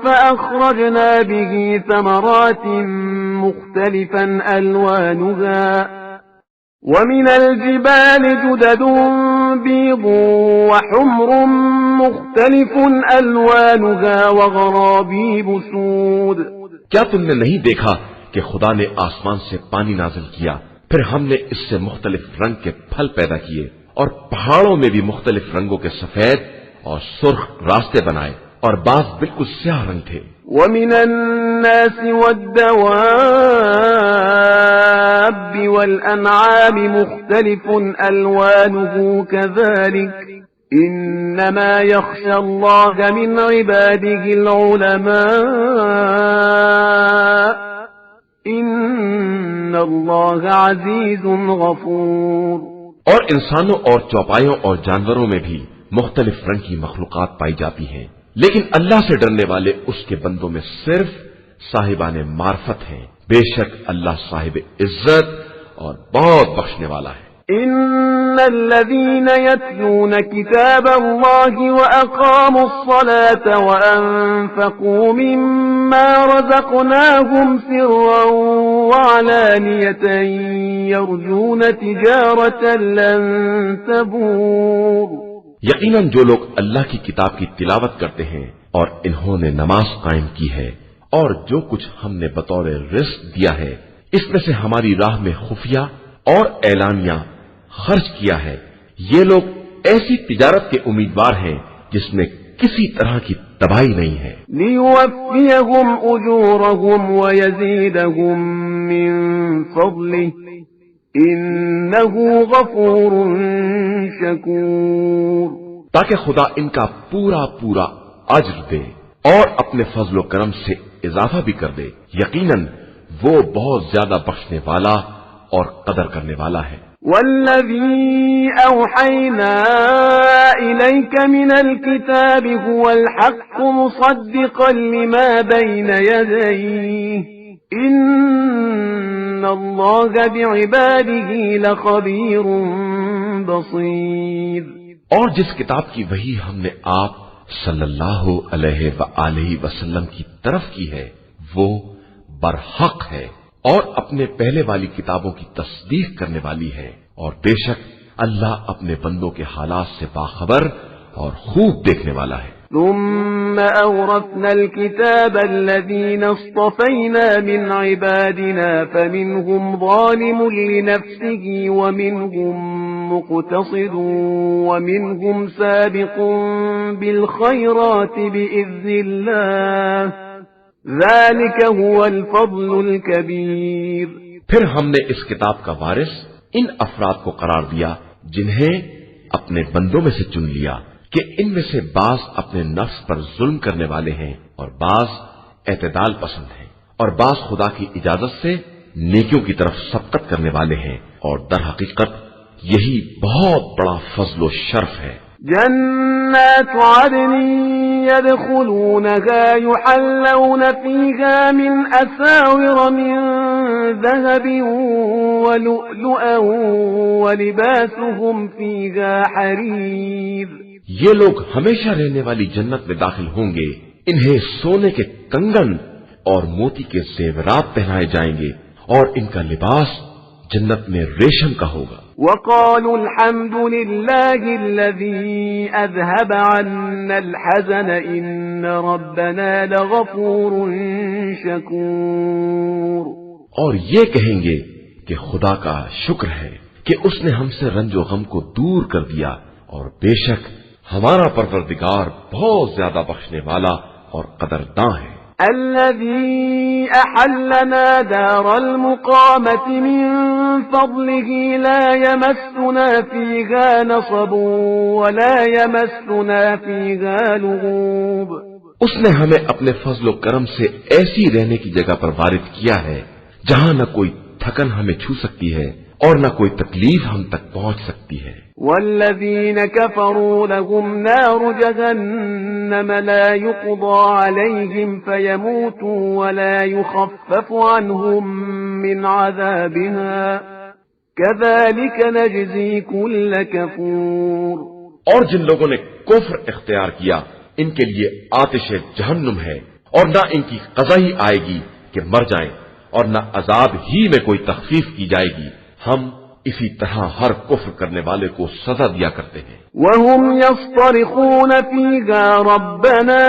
فأخرجنا به ثمرات مختلفا ألوانها ومن الجبال جدد بيض وحمر مختلف ألوانها وغرابيب سود. کیا تم نے نہیں دیکھا کہ خدا نے آسمان سے پانی نازل کیا، پھر ہم نے اس سے مختلف رنگ کے پھل پیدا کیے، اور پہاڑوں میں بھی مختلف رنگوں کے سفید اور سرخ راستے بنائے، اور بعض بالکل سیاہ رنگ تھے. ومن الناس والدواب والأنعام مختلف ألوانه كذلك إنما يخشى الله من عباده العلماء إن الله عزيز غفور. اور انسانوں اور چوپایوں اور جانوروں میں بھی مختلف رنگ کی مخلوقات پائی جاتی ہیں، لیکن اللہ سے ڈرنے والے اس کے بندوں میں صرف صاحبان معرفت ہیں. بے شک اللہ صاحب عزت اور بہت بخشنے والا ہے. إن الذين يتلون كتاب الله وأقاموا الصلاة وأنفقوا مما رزقناهم سرا وعلانية يرجون تجارة لن تبور. یقیناً جو لوگ اللہ کی کتاب کی تلاوت کرتے ہیں اور انہوں نے نماز قائم کی ہے، اور جو کچھ ہم نے بطور رزق دیا ہے اس میں سے ہماری راہ میں خفیہ اور اعلانیہ خرچ کیا ہے، یہ لوگ ایسی تجارت کے امیدوار ہیں جس میں کسی طرح کی تباہی نہیں ہے. لِيُوَفِّيَهُمْ أُجُورَهُمْ وَيَزِيدَهُمْ مِنْ فَضْلِهِ إِنَّهُ غَفُورٌ شَكُورٌ. تاکہ خدا ان کا پورا پورا اجر دے اور اپنے فضل و کرم سے اضافہ بھی کر دے. یقیناً وہ بہت زیادہ بخشنے والا اور قدر کرنے والا ہے. وَالَّذِي أَوْحَيْنَا إِلَيْكَ مِنَ الْكِتَابِ هُوَ الْحَقُّ مُصَدِّقًا لِمَا بَيْنَ يَدَيْهِ إِنَّ اللَّهَ بِعِبَادِهِ لَخَبِيرٌ بَصِيرٌ. اور جس کتاب کی وحی ہم نے آپ صلی اللہ علیہ وآلہ وسلم کی طرف کی ہے وہ برحق ہے اور اپنے پہلے والی کتابوں کی تصدیق کرنے والی ہے، اور بے شک اللہ اپنے بندوں کے حالات سے باخبر اور خوب دیکھنے والا ہے. ثم أورثنا الكتاب الذين اصطفينا من عبادنا فمنهم ظالم لنفسه ومنهم مقتصد ومنهم سابق بالخيرات بإذن الله ذلك هو الفضل الكبير. پھر ہم نے اس کتاب کا وارث ان افراد کو قرار دیا جنہیں اپنے بندوں میں سے چن لیا کہ ان میں سے بعض اپنے نفس پر ظلم کرنے والے ہیں اور بعض اعتدال پسند ہیں اور بعض خدا کی اجازت سے نیکیوں کی طرف سبقت کرنے والے ہیں، اور در حقیقت یہی بہت بڑا فضل و شرف ہے. جنات عدن يدخلونها يحلون فيها من أساور من ذهب ولؤلؤا ولباسهم فيها حرير. یہ لوگ ہمیشہ رہنے والی جنت میں داخل ہوں گے، انہیں سونے کے کنگن اور موتی کے زیورات پہنائے جائیں گے، اور ان کا لباس جنت میں ریشم کا ہوگا. وقالوا الحمد لله الذي أذهب عنا الحزن إن ربنا لغفور شكور. اور یہ کہیں گے کہ خدا کا شکر ہے کہ اس نے ہم سے رنج و غم کو دور کر دیا، اور بے شک ہمارا پروردگار بہت زیادہ بخشنے والا اور قدرداں ہے. الذي أحلنا دار المقامة من فضله لا يمسنا فيها نصب ولا يمسنا فيها لغوب. اس نے ہمیں اپنے فضل و کرم سے ایسی رہنے کی جگہ پر وارد کیا ہے جہاں نہ کوئی تھکن ہمیں چھو سکتی ہے اور نہ کوئی تکلیف ہم تک پہنچ سکتی ہے. والذين كفروا لهم نار جهنم لا يقضى عليهم فيموتوا ولا يخفف عنهم من عذابها كذلك نجزي كل كفور. اور جن لوگوں نے کفر اختیار کیا ان کے لیے آتش جہنم ہے، اور نہ ان کی قضا ہی آئے گی کہ مر جائیں، اور نہ عذاب ہی میں کوئی تخفیف کی جائے گی. ہم اسی طرح ہر کفر کرنے والے کو سزا دیا کرتے ہیں۔ وهم يصطرخون فيها ربنا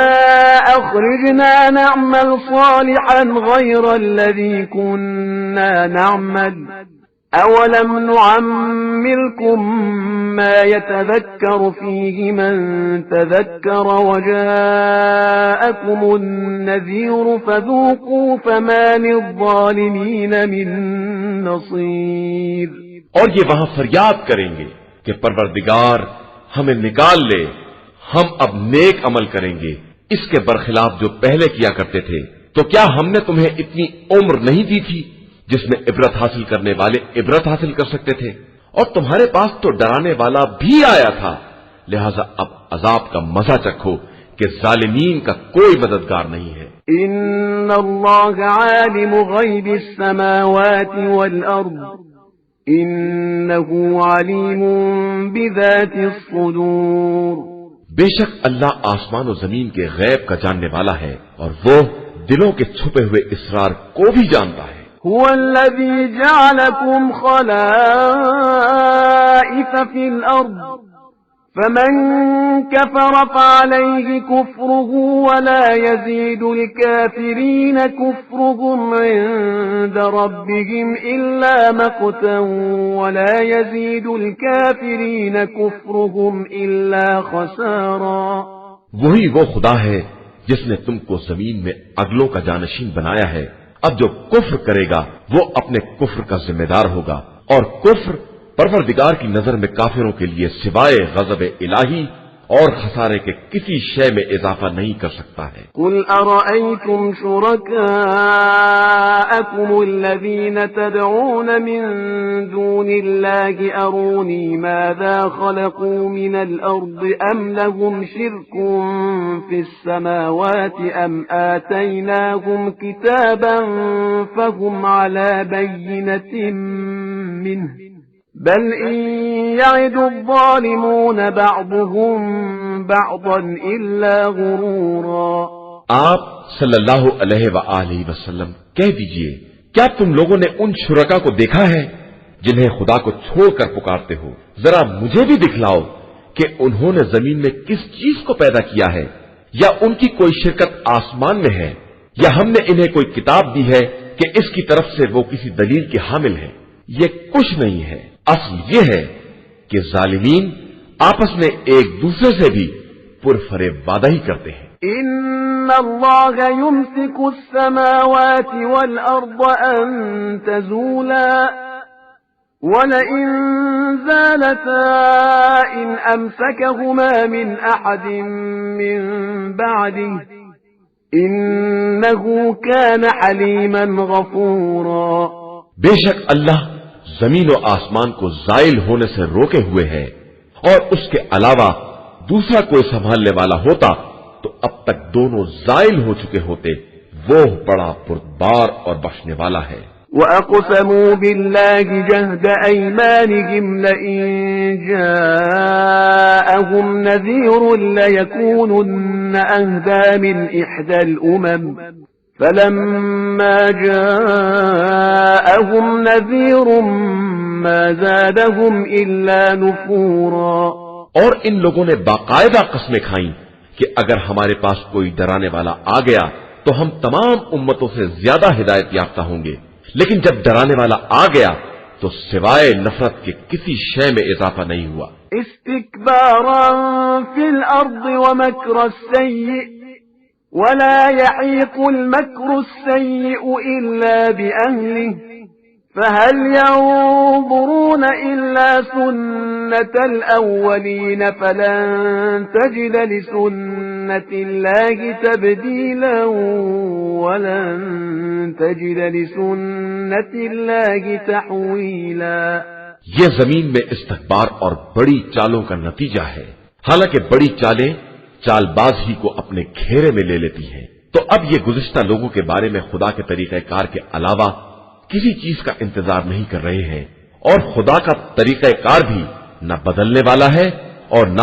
أخرجنا نعمل صالحا غير الذي كنا نعمل أولم نعمركم ما يتذكر فيه من تذكر وجاءكم النذير فذوقوا فما للظالمين من نصير۔ اور یہ وہاں فریاد کریں گے کہ پروردگار ہمیں نکال لے، ہم اب نیک عمل کریں گے اس کے برخلاف جو پہلے کیا کرتے تھے۔ تو کیا ہم نے تمہیں اتنی عمر نہیں دی تھی جس میں عبرت حاصل کرنے والے عبرت حاصل کر سکتے تھے؟ اور تمہارے پاس تو ڈرانے والا بھی آیا تھا، لہذا اب عذاب کا مزہ چکھو کہ ظالمین کا کوئی مددگار نہیں ہے۔ ان اللہ عالم غیب السماوات والارض انه علیم بذات الصدور۔ بے شک اللہ آسمان و زمین کے غیب کا جاننے والا ہے اور وہ دلوں کے چھپے ہوئے اسرار کو بھی جانتا ہے۔ هو الذي جعلكم خلائف في الأرض فمن كفر فعليه كفره ولا يزيد الكافرين كفرهم عند ربهم إلا مقتا ولا يزيد الكافرين كفرهم إلا خسارا۔ وہی وہ خدا ہے جس نے تم کو زمین میں اگلوں کا جانشین بنایا ہے۔ اب جو کفر کرے گا وہ اپنے کفر کا ذمہ دار ہوگا، اور کفر پروردگار کی نظر میں کافروں کے لیے سوائے غضب الہی اور خسارے کے کسی شے میں اضافہ نہیں کر سکتا ہے۔ قل ارأيتم شركاءكم الذين تدعون من دون الله اروني ماذا خلقوا من الارض ام لهم شرك في السماوات ام آتيناهم كتابا فهم على بينة منه بل إن يعد الظالمون بعضهم بعضا إلا غرورا۔ آپ صلی اللہ علیہ وآلہ وسلم کہہ دیجئے، کیا تم لوگوں نے ان شرکا کو دیکھا ہے جنہیں خدا کو چھوڑ کر پکارتے ہو؟ ذرا مجھے بھی دکھلاؤ کہ انہوں نے زمین میں کس چیز کو پیدا کیا ہے، یا ان کی کوئی شرکت آسمان میں ہے، یا ہم نے انہیں کوئی کتاب دی ہے کہ اس کی طرف سے وہ کسی دلیل کے حامل ہیں۔ یہ کچھ نہیں ہے، اصل یہ ہے کہ ظالمین آپس میں ایک دوسرے سے بھی پرفریب وعدہ ہی کرتے ہیں۔ ان اللہ یمسک السماوات والارض ان تزولا ولئن زالتا ان امسکهما من احد من بعده انه كان حلیما غفورا۔ بے شک اللہ زمین و آسمان کو زائل ہونے سے روکے ہوئے ہے، اور اس کے علاوہ دوسرا کوئی سنبھالنے والا ہوتا تو اب تک دونوں زائل ہو چکے ہوتے۔ وہ بڑا بردبار اور بخشنے والا ہے۔ وَأَقْسَمُوا بِاللَّهِ جَهْدَ أَيْمَانِهِمْ لَئِن جَاءَهُمْ نَذِيرٌ لَيَكُونُنَّ أَهْدَىٰ مِنْ إِحْدَى الْأُمَمِ فَلَمَّا جَاءَهُمْ نَذِيرٌ مَا زَادَهُمْ إِلَّا نُفُورًا۔ اور ان لوگوں نے باقاعدہ قسمیں کھائیں کہ اگر ہمارے پاس کوئی ڈرانے والا آ گیا تو ہم تمام امتوں سے زیادہ ہدایت یافتہ ہوں گے، لیکن جب ڈرانے والا آ گیا تو سوائے نفرت کے کسی شے میں اضافہ نہیں ہوا۔ استکبارا فی الارض ومکر السیئ ولا يحيق المكر السيء إلا بأهله فهل ينظرون إلا سنة الأولين فلن تجد لسنة الله تبديلا ولن تجد لسنة الله تحويلا۔ یہ زمین میں استکبار اور بڑی چالوں کا نتیجہ ہے، حالانکہ بڑی چالیں چال باز ہی کو اپنے گھیرے میں لے لیتی ہیں۔ تو اب یہ گزشتہ لوگوں کے بارے میں خدا کے طریقہ کار کے علاوہ کسی چیز کا انتظار نہیں کر رہے ہیں، اور خدا کا طریقہ کار بھی نہ بدلنے والا ہے اور نہ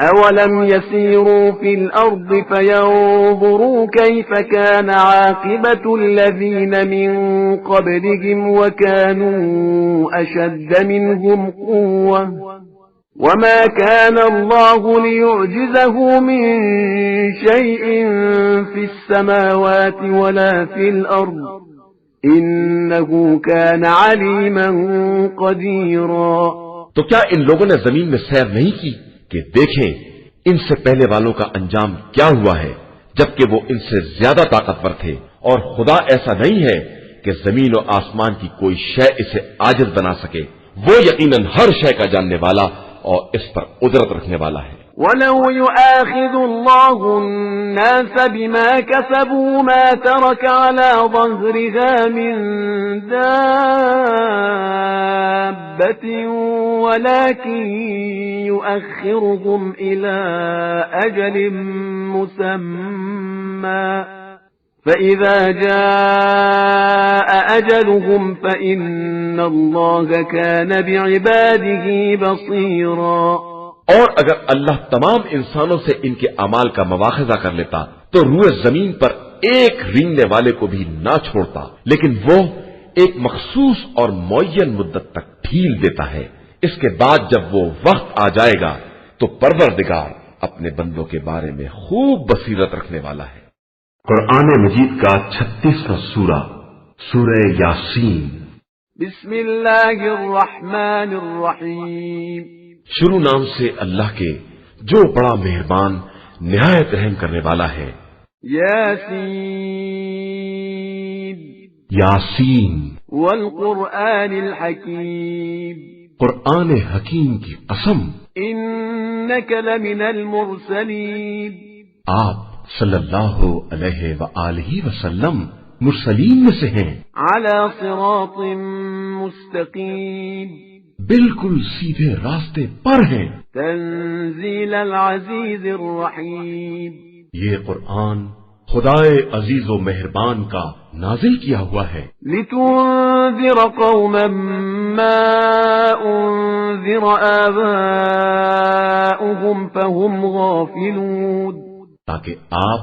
أولم يسيروا في الأرض فينظروا كيف كان عاقبة الذين من قبلهم وكانوا أشد منهم قوة وما كان الله ليعجزه من شيء في السماوات ولا في الأرض إنه كان عليما قديرا۔ تو کیا ان لوگوں نے زمین میں سیر نہیں کی کہ دیکھیں ان سے پہلے والوں کا انجام کیا ہوا ہے، جبکہ وہ ان سے زیادہ طاقتور تھے، اور خدا ایسا نہیں ہے کہ زمین و آسمان کی کوئی شے اسے عاجز بنا سکے، وہ یقیناً ہر شے کا جاننے والا اور اس پر قدرت رکھنے والا ہے۔ وَلَوْ يُؤَاخِذُ اللَّهُ النَّاسَ بِمَا كَسَبُوا مَا تَرَكَ عَلَى ظَهْرِهَا مِن دَابَّةٍ وَلَكِن يُؤَخِّرُهُمْ إِلَى أَجَلٍ مُّسَمًّى فَإِذَا جَاءَ أَجَلُهُمْ فَإِنَّ اللَّهَ كَانَ بِعِبَادِهِ بَصِيرًا۔ اور اگر اللہ تمام انسانوں سے ان کے اعمال کا مواخذہ کر لیتا تو روئے زمین پر ایک رینگنے والے کو بھی نہ چھوڑتا، لیکن وہ ایک مخصوص اور معین مدت تک ڈھیل دیتا ہے، اس کے بعد جب وہ وقت آ جائے گا تو پروردگار اپنے بندوں کے بارے میں خوب بصیرت رکھنے والا ہے۔ قرآن مجید کا 36واں سورہ، سورہ یاسین۔ بسم اللہ الرحمن الرحیم۔ شروع نام سے اللہ کے جو بڑا مہربان نہایت رحم کرنے والا ہے۔ یاسین یاسین والقرآن الحکیم۔ قرآن حکیم کی قسم، انک لمن المرسلین۔ آپ صلی اللہ علیہ وآلہ وسلم مرسلین میں سے ہیں، علی صراط مستقیم، بالکل سیدھے راستے پر ہیں۔ تنزیل العزیز الرحیم۔ یہ قرآن خدائے عزیز و مہربان کا نازل کیا ہوا ہے، لتنذر قوما ما انذر آباؤهم فهم غافلون، تاکہ آپ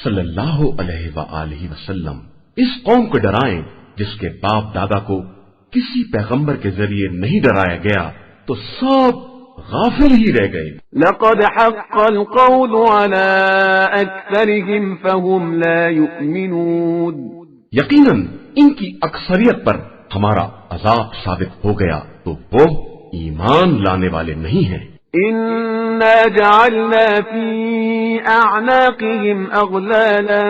صلی اللہ علیہ وآلہ وسلم اس قوم کو ڈرائیں جس کے باپ دادا کو کسی پیغمبر کے ذریعے نہیں ڈرایا گیا تو سب غافل ہی رہ گئے۔ لقد حق القول على اکثرهم فهم لا يؤمنون، یقیناً ان کی اکثریت پر ہمارا عذاب ثابت ہو گیا تو وہ ایمان لانے والے نہیں ہیں۔ انا جعلنا في اعناقهم اغلالا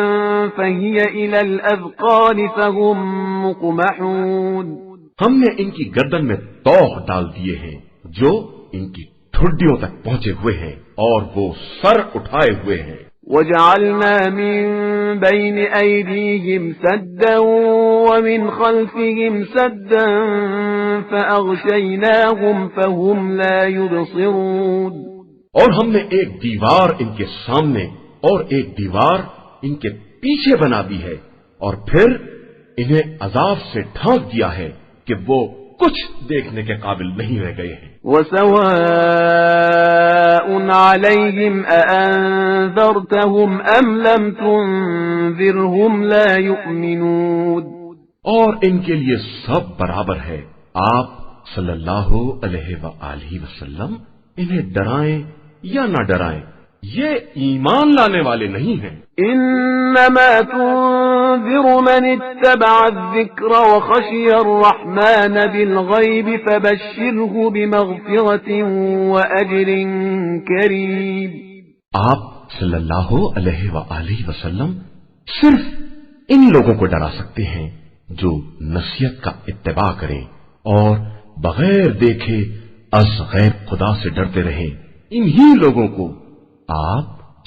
فهي الى الاذقان فهم مقمحون، ہم نے ان کی گردن میں توق ڈال دیے ہیں جو ان کی ٹھڈیوں تک پہنچے ہوئے ہیں اور وہ سر اٹھائے ہوئے ہیں۔ وجعلنا من بين أيديهم سدا ومن خلفهم سدا فأغشيناهم فهم لا يبصرون، اور ہم نے ایک دیوار ان کے سامنے اور ایک دیوار ان کے پیچھے بنا دی ہے، اور پھر انہیں عذاب سے ڈھانک دیا ہے کہ وہ کچھ دیکھنے کے قابل نہیں رہ گئے ہیں۔ وسواء عليهم أأنذرتهم أم لم تنذرهم لا يؤمنون، اور ان کے لیے سب برابر ہے، آپ صلی اللہ علیہ وآلہ وسلم انہیں ڈرائیں یا نہ ڈرائیں یہ ایمان لانے والے نہیں ہیں۔ انما تنذر من اتبع الذکر وخشی الرحمن بالغیب فبشره بمغفرة واجر کریم۔ آپ صلی اللہ علیہ وآلہ وسلم صرف ان لوگوں کو ڈرا سکتے ہیں جو نصیحت کا اتباع کریں اور بغیر دیکھے از غیب خدا سے ڈرتے رہیں، انہی لوگوں کو آپ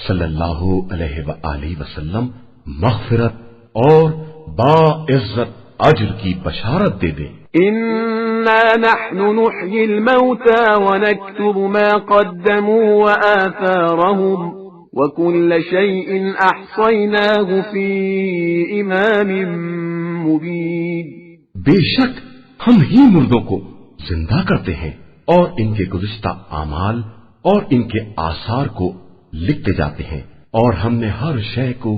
صلی اللہ علیہ وآلہ وسلم مغفرت اور باعزت اجر کی بشارت دے دیں۔ انا نحن نحيي الموتى ونكتب ما قدموا وآثارهم وكل شيء احصيناه في امام مبين۔ بے شک ہم ہی مردوں کو زندہ کرتے ہیں اور ان کے گزشتہ اعمال اور ان کے آثار کو لکھتے جاتے ہیں، اور ہم نے ہر شے کو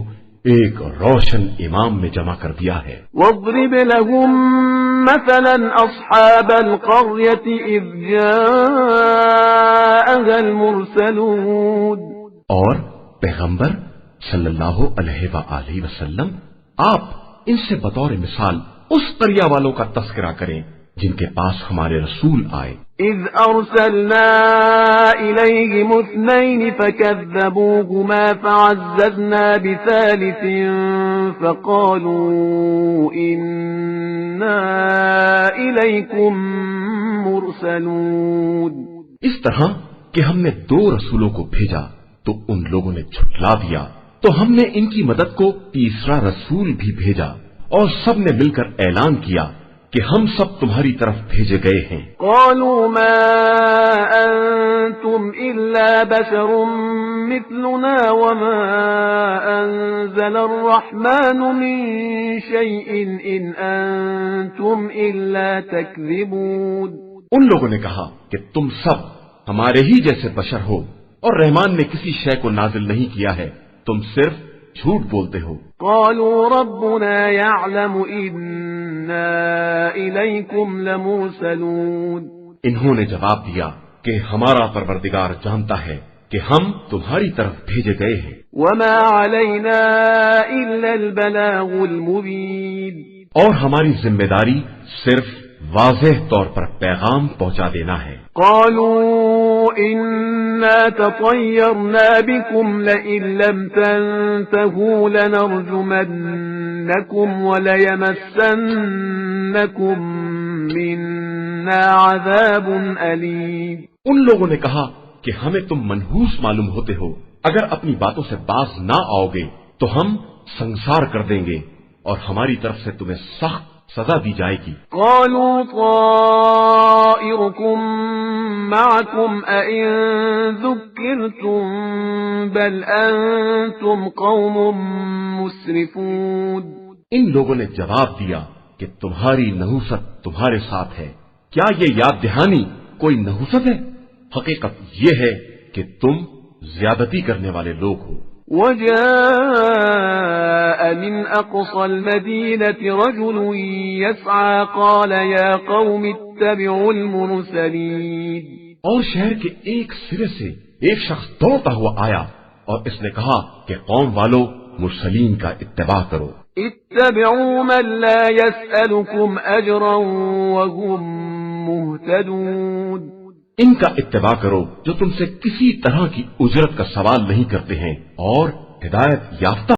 ایک روشن امام میں جمع کر دیا ہے۔ واضرب لهم مثلا أصحاب القرية إذ جاءها المرسلون، اور پیغمبر صلی اللہ علیہ وآلہ وسلم آپ ان سے بطور مثال اس قریہ والوں کا تذکرہ کریں جن کے پاس ہمارے رسول آئے۔ إذ أرسلنا إليهم اثنين فكذبوهما فعززنا بثالث فقالوا إنا إليكم مرسلون۔ اس طرح کہ ہم نے 2 رسولوں کو بھیجا تو ان لوگوں نے جھٹلا دیا، تو ہم نے ان کی مدد کو تیسرا رسول بھی بھیجا، اور سب نے مل کر اعلان کیا کہ ہم سب تمہاری طرف بھیجے گئے ہیں۔ قالوا ما أنتم إلا بشر مثلنا وما أنزل الرحمن من شيء إن أنتم إلا تكذبون۔ ان لوگوں نے کہا کہ تم سب ہمارے ہی جیسے بشر ہو، اور رحمان نے کسی شے کو نازل نہیں کیا ہے، تم صرف جھوٹ بولتے ہو۔ قالوا ربنا يعلم إنا إليكم لمرسلون۔ انہوں نے جواب دیا کہ ہمارا پروردگار جانتا ہے کہ ہم تمہاری طرف بھیجے گئے ہیں، وما علينا إلا البلاغ المبين۔ اور ہماری ذمہ داری صرف واضح طور پر پیغام پہنچا دینا ہے۔ قالوا إنا تطيرنا بكم لئن لم تنتهوا لنرجمنكم وليمسنكم منا عذاب أليم۔ ان لوگوں نے کہا کہ ہمیں تم منحوس معلوم ہوتے ہو، اگر اپنی باتوں سے باز نہ آؤ گے تو ہم سنسار کر دیں گے اور ہماری طرف سے تمہیں سخت سزا دی جائے گی۔ قالوا طائركم معكم أئن ذكرتم بل أنتم قوم مسرفون۔ ان لوگوں نے جواب دیا کہ تمہاری نحوست تمہارے ساتھ ہے، کیا یہ یاد دہانی کوئی نحوست ہے؟ حقیقت یہ ہے کہ تم زیادتی کرنے والے لوگ ہو۔ وجاء من أقصى المدينة رجل يسعى قال يا قوم اتبعوا المرسلين۔ اور شہر کے ایک سرے سے ایک شخص دوڑتا ہوا آیا اور اس نے کہا کہ قوم والو مرسلین کا اتباع کرو۔ اتبعوا من لا يسألكم أجرا وهم مهتدون۔ ان کا اتباع کرو جو تم سے کسی طرح کی اجرت کا سوال نہیں کرتے ہیں اور ہدایت یافتہ